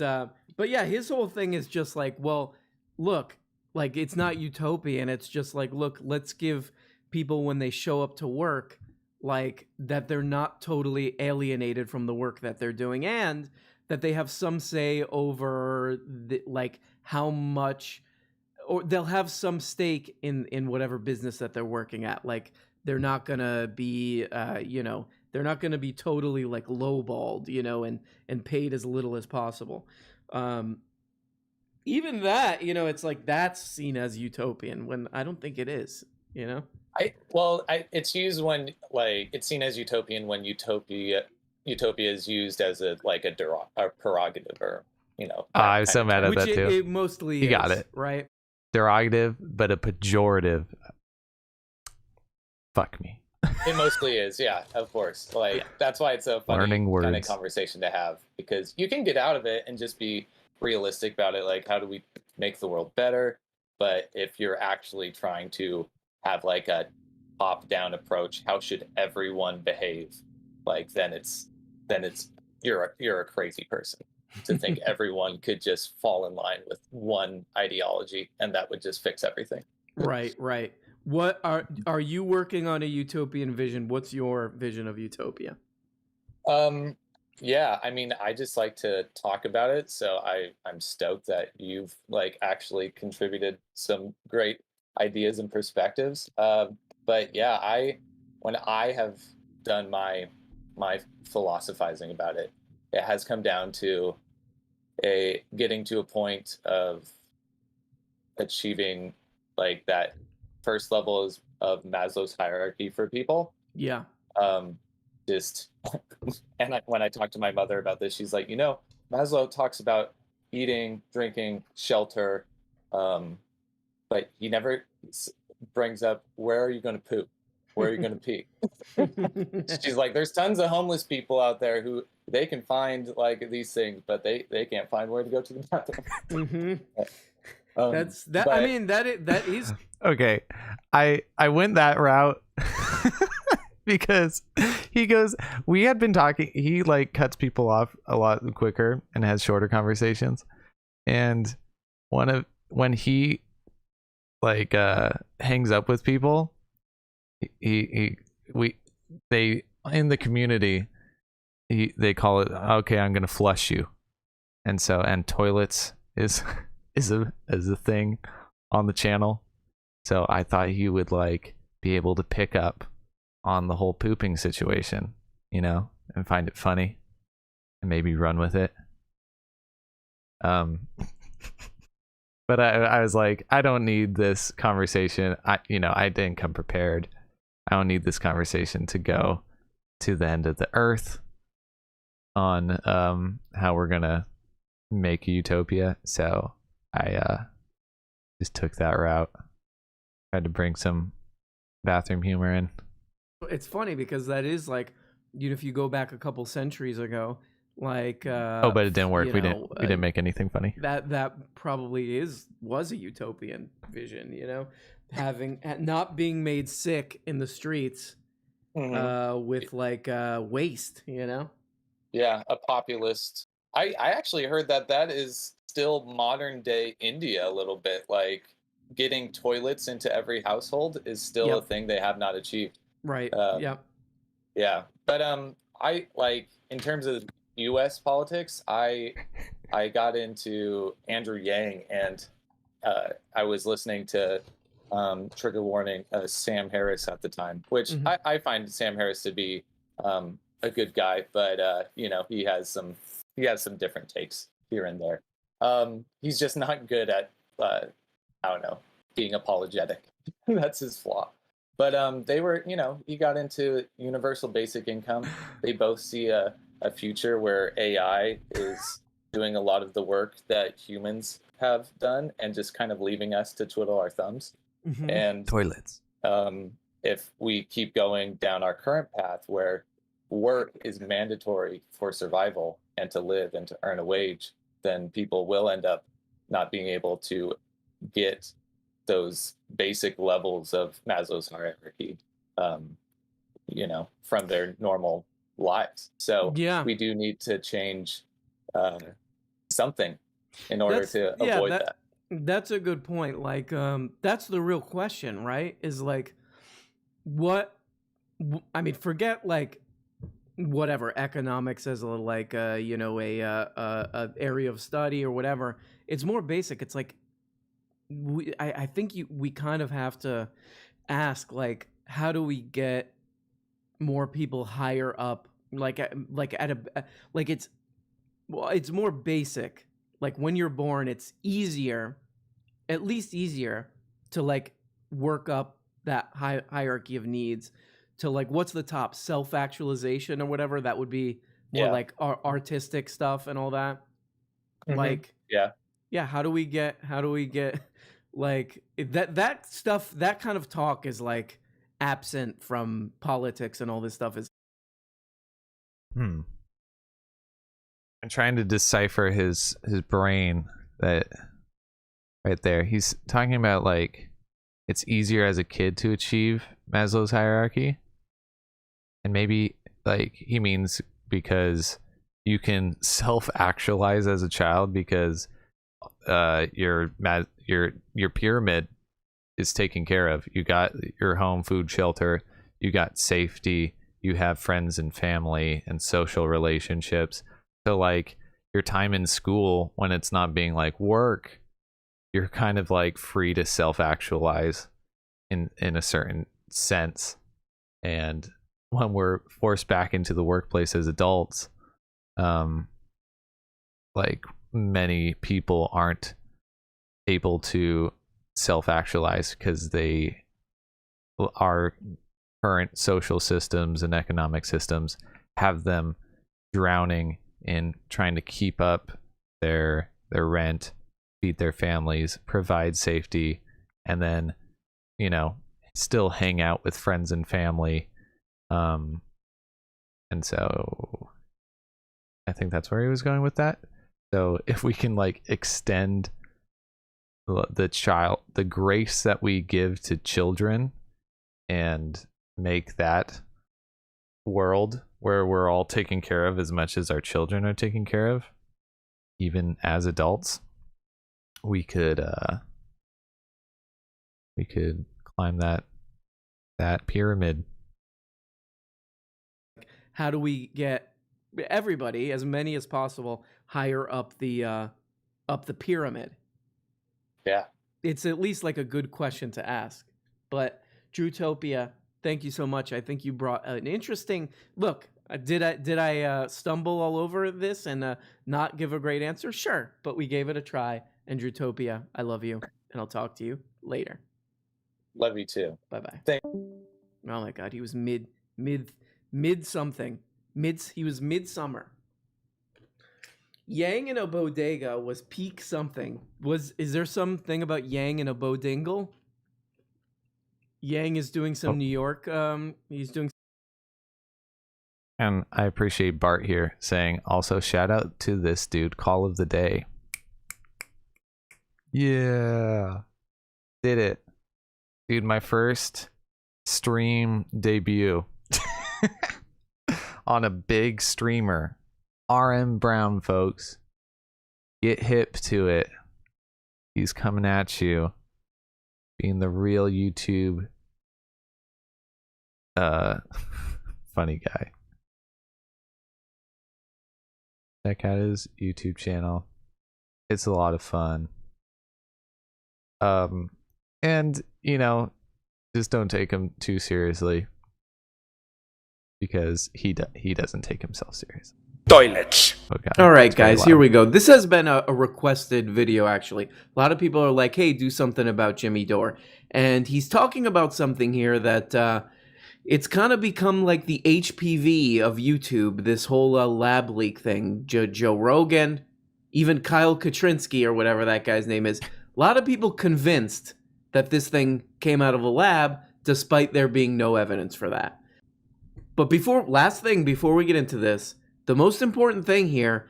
yeah, his whole thing is just like, well, look, like, it's not utopian. It's just like, look, let's give people, when they show up to work, like, that they're not totally alienated from the work that they're doing, and that they have some say over like how much, or they'll have some stake in whatever business that they're working at. Like, they're not gonna be they're not gonna be totally like lowballed, and paid as little as possible. Even that, it's like, that's seen as utopian, when I don't think it is. It's used when, like, it's seen as utopian when utopia is used as a prerogative, or I'm so mad at that too. It mostly you is, got it right. Derogative, but a pejorative. Fuck me. It mostly is, yeah, of course. Like that's why it's a funny Learning kind of words. conversation to have, because you can get out of it and just be realistic about it. Like, how do we make the world better? But if you're actually trying to have like a top-down approach, how should everyone behave? Like, then it's you're a crazy person to think everyone could just fall in line with one ideology and that would just fix everything. Right. What are you working on a utopian vision? What's your vision of utopia? Yeah, I mean, I just like to talk about it, so I'm stoked that you've like actually contributed some great ideas and perspectives. But yeah, when I have done my philosophizing about it, it has come down to getting to a point of achieving like that first level of Maslow's hierarchy for people. Yeah. Just and when I talk to my mother about this, she's like, Maslow talks about eating, drinking, shelter, but he never brings up, where are you going to poop? Where are you going to pee? She's like, there's tons of homeless people out there who they can find like these things, but they can't find where to go to the bathroom. That's that. I mean, that is okay. I went that route because he goes. We had been talking. He like cuts people off a lot quicker and has shorter conversations. And when he like hangs up with people, they in the community they call it, okay, I'm gonna flush you, and toilets is a thing on the channel. So I thought he would like be able to pick up on the whole pooping situation, and find it funny and maybe run with it. But I was like, I don't need this conversation. I didn't come prepared. I don't need this conversation to go to the end of the earth on how we're gonna make a utopia. So I just took that route. Tried to bring some bathroom humor in. It's funny because that is like, if you go back a couple centuries ago, like but it didn't work. We didn't make anything funny. That probably was a utopian vision, having not being made sick in the streets with like waste, Yeah, a populist. I actually heard that is still modern day India a little bit. Like, getting toilets into every household is still a thing they have not achieved. Right. Yeah. But I like, in terms of US politics, I got into Andrew Yang, and I was listening to trigger warning, Sam Harris at the time, which I find Sam Harris to be a good guy, but he has some different takes here and there. He's just not good at I don't know, being apologetic. That's his flaw. But they were, he got into universal basic income. They both see a future where AI is doing a lot of the work that humans have done and just kind of leaving us to twiddle our thumbs. And toilets. If we keep going down our current path where work is mandatory for survival and to live and to earn a wage, then people will end up not being able to get those basic levels of Maslow's hierarchy, from their normal lives. So we do need to change something in order to avoid that. That's a good point. Like, that's the real question, right? Is like, forget like whatever economics as a little like a area of study or whatever. It's more basic. It's like, I think we kind of have to ask, like, how do we get more people higher up? It's more basic. Like, when you're born, it's at least easier to like work up that hierarchy of needs to like, what's the top, self-actualization or whatever. That would be more like artistic stuff and all that. Like, how do we get like that stuff? That kind of talk is like absent from politics and all this stuff is. I'm trying to decipher his brain. That right there, he's talking about like it's easier as a kid to achieve Maslow's hierarchy, and maybe like he means because you can self-actualize as a child because your pyramid is taken care of. You got your home, food, shelter, you got safety, you have friends and family and social relationships. So like your time in school, when it's not being like work, you're kind of like free to self-actualize in a certain sense. And when we're forced back into the workplace as adults, like many people aren't able to self-actualize because our current social systems and economic systems have them drowning in trying to keep up their rent, feed their families, provide safety, and then, you know, still hang out with friends and family. And so I think that's where he was going with that. So if we can like extend the grace that we give to children and make that world where we're all taken care of as much as our children are taken care of, even as adults, we could climb that pyramid. How do we get everybody, as many as possible, higher up the pyramid? Yeah. It's at least like a good question to ask. But Drutopia, thank you so much. I think you brought an interesting look. Did I stumble all over this and not give a great answer? Sure, but we gave it a try. And Drutopia, I love you, and I'll talk to you later. Love you too. Bye-bye. Oh my God, he was mid something. He was midsummer. Yang in a bodega was peak something. Is there something about Yang in a bodingle? Yang is doing some New York. He's doing. And I appreciate Bart here saying also shout out to this dude, Call of the Day. Yeah. Did it. Dude, my first stream debut on a big streamer. RM Brown, folks. Get hip to it. He's coming at you. Being the real YouTube funny guy. Check out his YouTube channel. It's a lot of fun. And you know, just don't take him too seriously because he doesn't take himself seriously. Toilets. Okay. All right, guys, here we go. This has been a requested video, actually. A lot of people are like, hey, do something about Jimmy Dore. And he's talking about something here that it's kind of become like the HPV of YouTube, this whole lab leak thing. Joe Rogan, even Kyle Katrinsky or whatever that guy's name is. A lot of people convinced that this thing came out of a lab, despite there being no evidence for that. But before we get into this, the most important thing here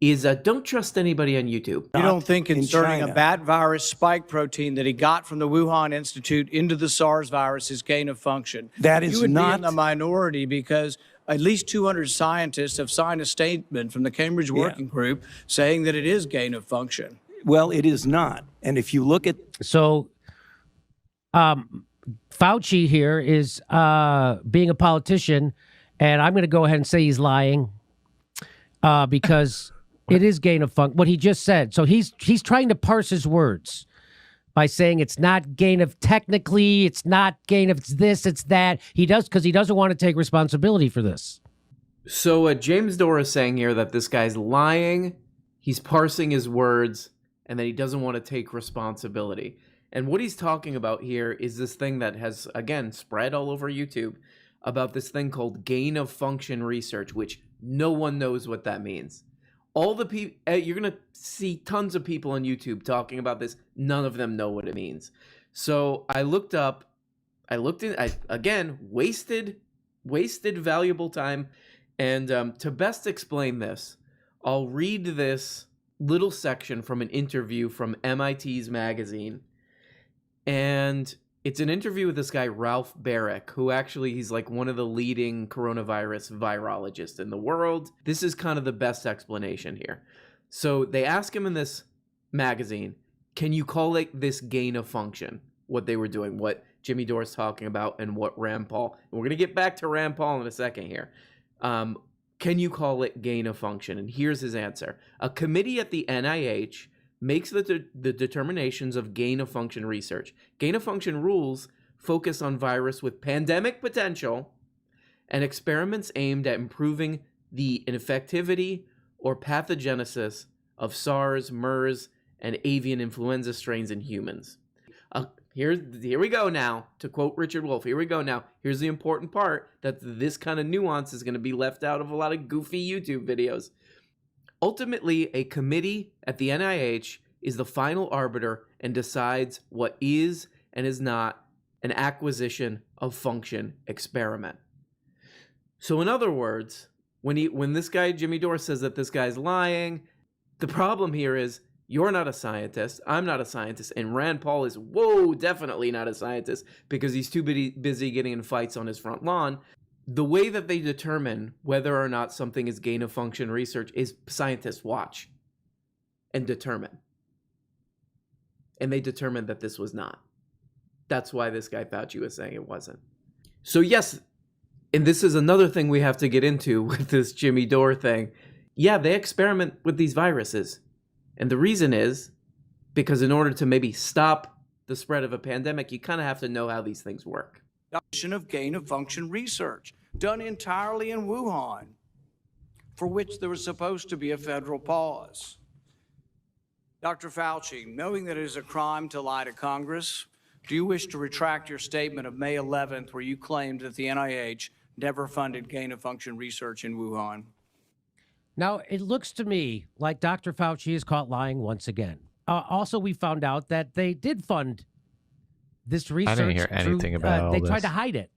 is don't trust anybody on YouTube. You don't think inserting a bat virus spike protein that he got from the Wuhan Institute into the SARS virus is gain of function? That is you would not be in the minority because at least 200 scientists have signed a statement from the Cambridge Working Group saying that it is gain of function. Well, it is not. And if you look at Fauci here is being a politician, and I'm going to go ahead and say he's lying because it is gain of function. What he just said. So he's trying to parse his words by saying it's not gain of technically, it's not gain of this, it's that. He does because he doesn't want to take responsibility for this. So James Dore is saying here that this guy's lying, he's parsing his words, and that he doesn't want to take responsibility. And what he's talking about here is this thing that has, again, spread all over YouTube about this thing called gain of function research, which no one knows what that means. All the people, you're going to see tons of people on YouTube talking about this. None of them know what it means. So I looked up I looked in. I again wasted valuable time, and to best explain this, I'll read this little section from an interview from MIT's magazine, and it's an interview with this guy Ralph Barrick, who actually he's like one of the leading coronavirus virologists in the world. This is kind of the best explanation here. So they ask him in this magazine, can you call it this gain of function? What they were doing, what Jimmy Dore's talking about, and what Rand Paul. And we're going to get back to Rand Paul in a second here. Can you call it gain of function? And here's his answer. A committee at the NIH makes the determinations of gain of function research. Gain of function rules focus on virus with pandemic potential and experiments aimed at improving the infectivity or pathogenesis of SARS, MERS, and avian influenza strains in humans. Here we go now. To quote Richard Wolff, here we go now. Here's the important part, that this kind of nuance is going to be left out of a lot of goofy YouTube videos. Ultimately, a committee at the NIH is the final arbiter and decides what is and is not an acquisition of function experiment. So in other words, when this guy Jimmy Dore says that this guy's lying, the problem here is you're not a scientist, I'm not a scientist, and Rand Paul is, definitely not a scientist because he's too busy getting in fights on his front lawn. The way that they determine whether or not something is gain of function research is scientists watch and determine. And they determined that this was not. That's why this guy Fauci was saying it wasn't. So yes, and this is another thing we have to get into with this Jimmy Dore thing. Yeah, they experiment with these viruses. And the reason is because in order to maybe stop the spread of a pandemic, you kind of have to know how these things work. Of gain of function research done entirely in Wuhan, for which there was supposed to be a federal pause. Dr. Fauci, knowing that it is a crime to lie to Congress, do you wish to retract your statement of May 11th where you claimed that the NIH never funded gain of function research in Wuhan? Now, it looks to me like Dr. Fauci is caught lying once again. Also, we found out that they did fund this research. I didn't hear anything about all They this. tried to hide it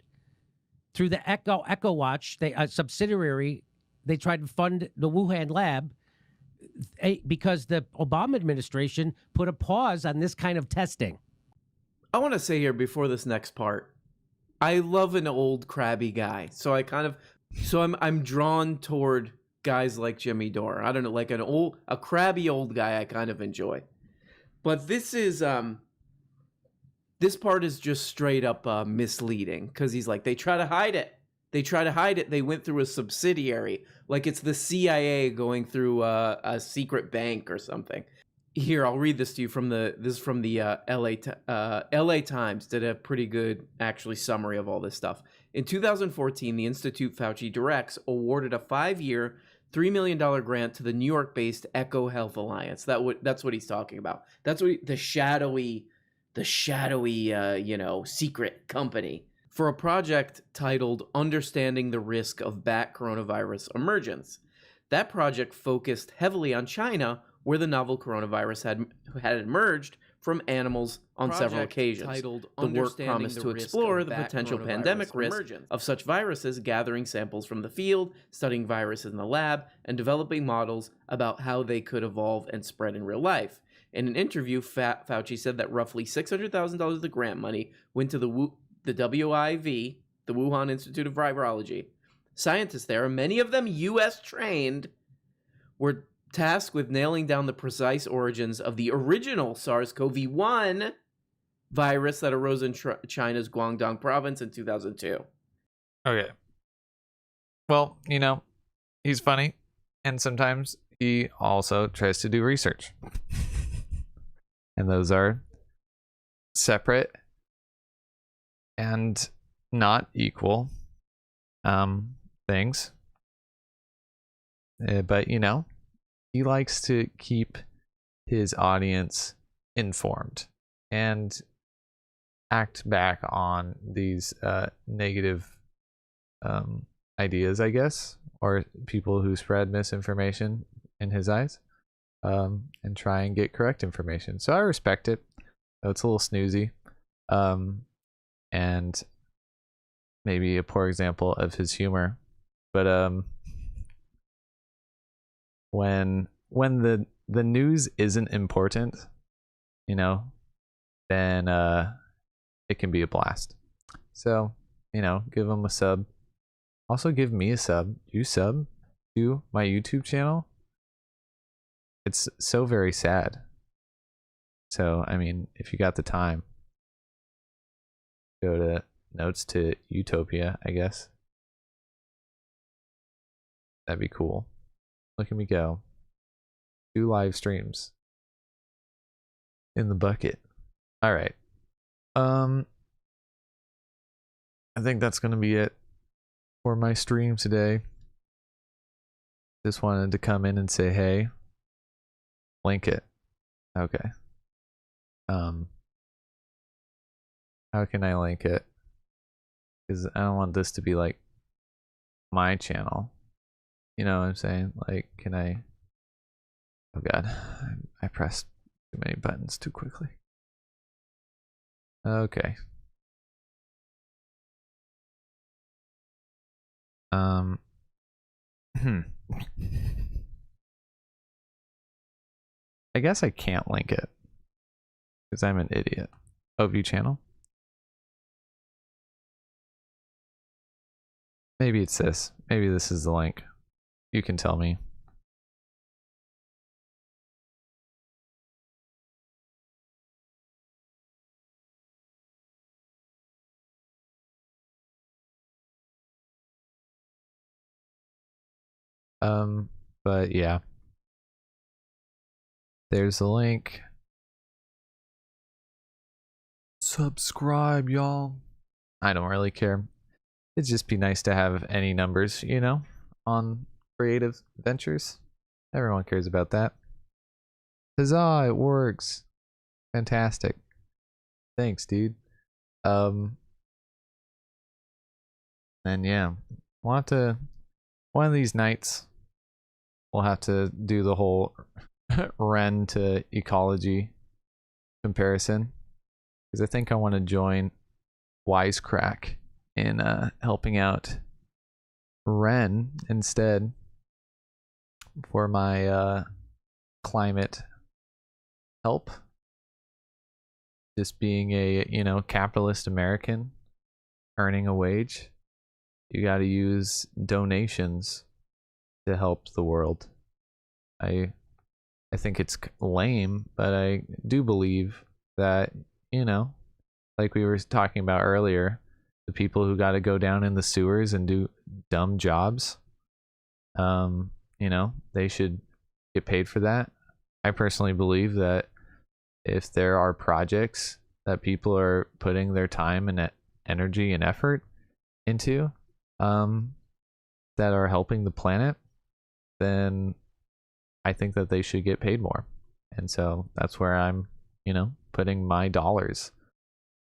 through the Echo Watch, a subsidiary. They tried to fund the Wuhan lab because the Obama administration put a pause on this kind of testing. I want to say here before this next part, I love an old crabby guy, so I'm drawn toward guys like Jimmy Dore. I don't know, like a crabby old guy I kind of enjoy. But this is this part is just straight up misleading because he's like, they try to hide it. They went through a subsidiary, like it's the CIA going through a secret bank or something. Here, I'll read this to you from the LA Times. Did a pretty good actually summary of all this stuff. In 2014, the Institute Fauci directs awarded a 5-year, $3 million grant to the New York-based Echo Health Alliance. That's what he's talking about. That's what the shadowy, secret company for a project titled "Understanding the Risk of Bat Coronavirus Emergence." That project focused heavily on China, where the novel coronavirus had emerged from animals on several occasions. The work promised to explore the potential pandemic risk of such viruses, gathering samples from the field, studying viruses in the lab, and developing models about how they could evolve and spread in real life. In an interview, Fauci said that roughly $600,000 of the grant money went to the WIV, the Wuhan Institute of Virology. Scientists there, many of them U.S. trained, were tasked with nailing down the precise origins of the original SARS-CoV-1 virus that arose in China's Guangdong province in 2002. Okay. Well, he's funny, and sometimes he also tries to do research. And those are separate and not equal things. But, he likes to keep his audience informed and act back on these negative ideas, I guess, or people who spread misinformation in his eyes, and try and get correct information. So I respect it. It's a little snoozy. and maybe a poor example of his humor. But when the news isn't important, you know, then it can be a blast. So, you know, give him a sub. Also give me a sub. You sub to my YouTube channel. It's so very sad. So, I mean, if you got the time, go to notes to Utopia, I guess. That'd be cool. Look at me go. 2 live streams in the bucket. All right. I think that's going to be it for my stream today. Just wanted to come in and say, hey, link it. Okay. How can I link it? Because I don't want this to be like my channel. You know what I'm saying? Like, can I? Oh God, I pressed too many buttons too quickly. Okay. I guess I can't link it because I'm an idiot. Oh, view channel. Maybe it's this. Maybe this is the link. You can tell me. But yeah. There's the link. Subscribe, y'all. I don't really care. It'd just be nice to have any numbers, you know, on creative ventures. Everyone cares about that. Huzzah, it works. Fantastic. Thanks, dude. And yeah, we'll have to, one of these nights, we'll have to do the whole Ren to ecology comparison. Because I think I want to join Wisecrack in helping out Ren instead for my climate help. Just being a, you know, capitalist American earning a wage, you got to use donations to help the world. I think it's lame, but I do believe that, you know, like we were talking about earlier, the people who got to go down in the sewers and do dumb jobs, you know, they should get paid for that. I personally believe that if there are projects that people are putting their time and energy and effort into, that are helping the planet, then I think that they should get paid more. And so that's where I'm, you know, putting my dollars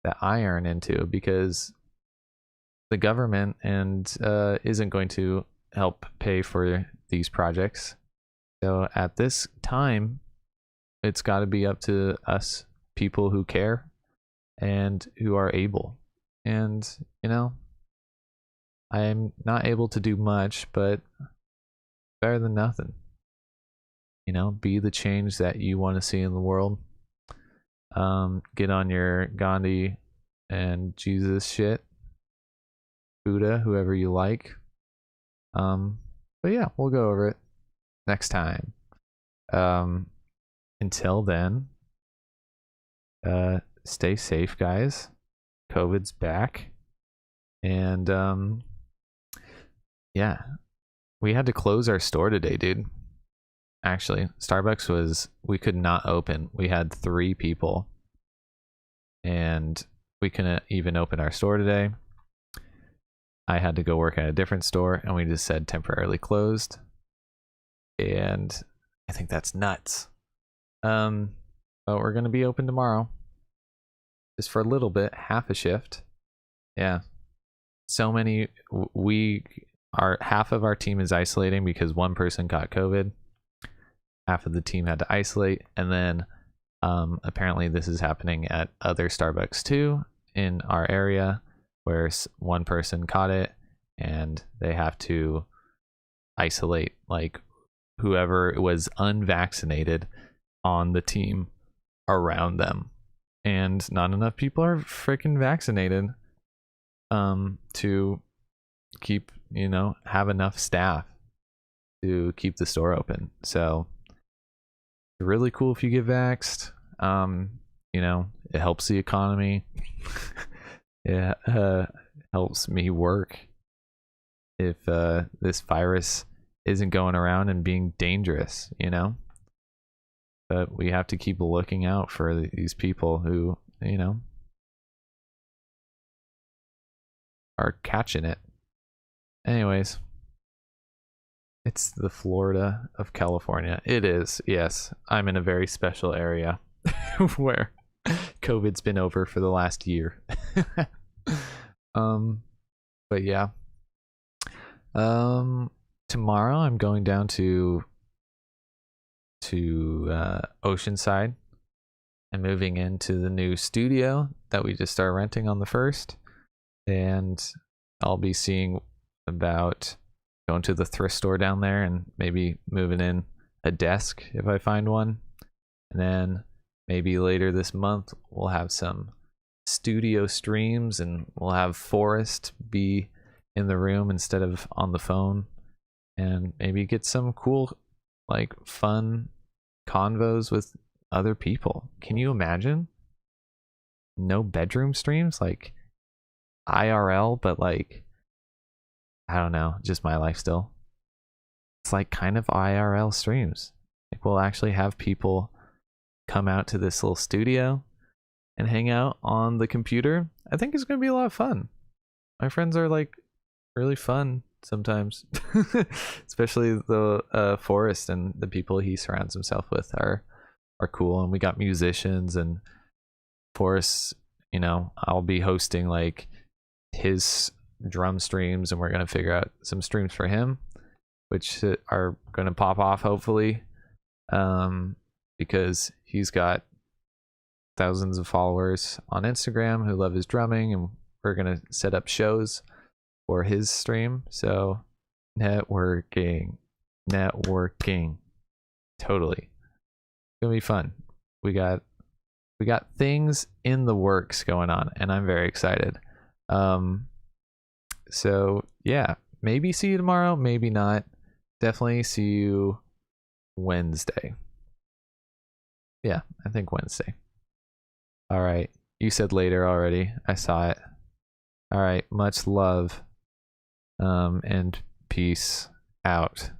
that I earn into, because the government isn't going to help pay for these projects. So at this time, it's got to be up to us people who care and who are able. And, you know, I'm not able to do much, but better than nothing. You know, be the change that you want to see in the world. Get on your Gandhi and Jesus shit. Buddha, whoever you like. But yeah, we'll go over it next time. Until then, stay safe, guys. COVID's back. And yeah, we had to close our store today, dude. Actually, Starbucks we could not open. We had 3 people and we couldn't even open our store today. I had to go work at a different store and we just said temporarily closed. And I think that's nuts. But we're going to be open tomorrow. Just for a little bit, half a shift. Yeah. So many, half of our team is isolating because one person got COVID. Half of the team had to isolate, and then apparently this is happening at other Starbucks too, in our area where one person caught it, and they have to isolate like whoever was unvaccinated on the team around them, and not enough people are freaking vaccinated to keep, have enough staff to keep the store open. So it's really cool if you get vaxxed. It helps the economy. It helps me work if this virus isn't going around and being dangerous, but we have to keep looking out for these people who, are catching it. Anyways, it's the Florida of California. It is, yes. I'm in a very special area where COVID's been over for the last year. But yeah. Tomorrow I'm going down to Oceanside and moving into the new studio that we just started renting on the 1st, and I'll be seeing about going to the thrift store down there and maybe moving in a desk if I find one, and then maybe later this month we'll have some studio streams and we'll have Forrest be in the room instead of on the phone, and maybe get some cool, like, fun convos with other people. Can you imagine? No bedroom streams, like IRL, but like, I don't know, just my life still. It's like kind of IRL streams. Like, we'll actually have people come out to this little studio and hang out on the computer. I think it's going to be a lot of fun. My friends are like really fun sometimes. Especially the Forrest, and the people he surrounds himself with are cool. And we got musicians, and Forrest, I'll be hosting like his drum streams, and we're going to figure out some streams for him, which are going to pop off hopefully, because he's got thousands of followers on Instagram who love his drumming, and we're going to set up shows for his stream. So networking, totally. It's going to be fun. We got things in the works going on, and I'm very excited. So yeah, maybe see you tomorrow, maybe not. Definitely see you Wednesday. Yeah, I think Wednesday. All right. You said later already. I saw it. All right. Much love. And peace out.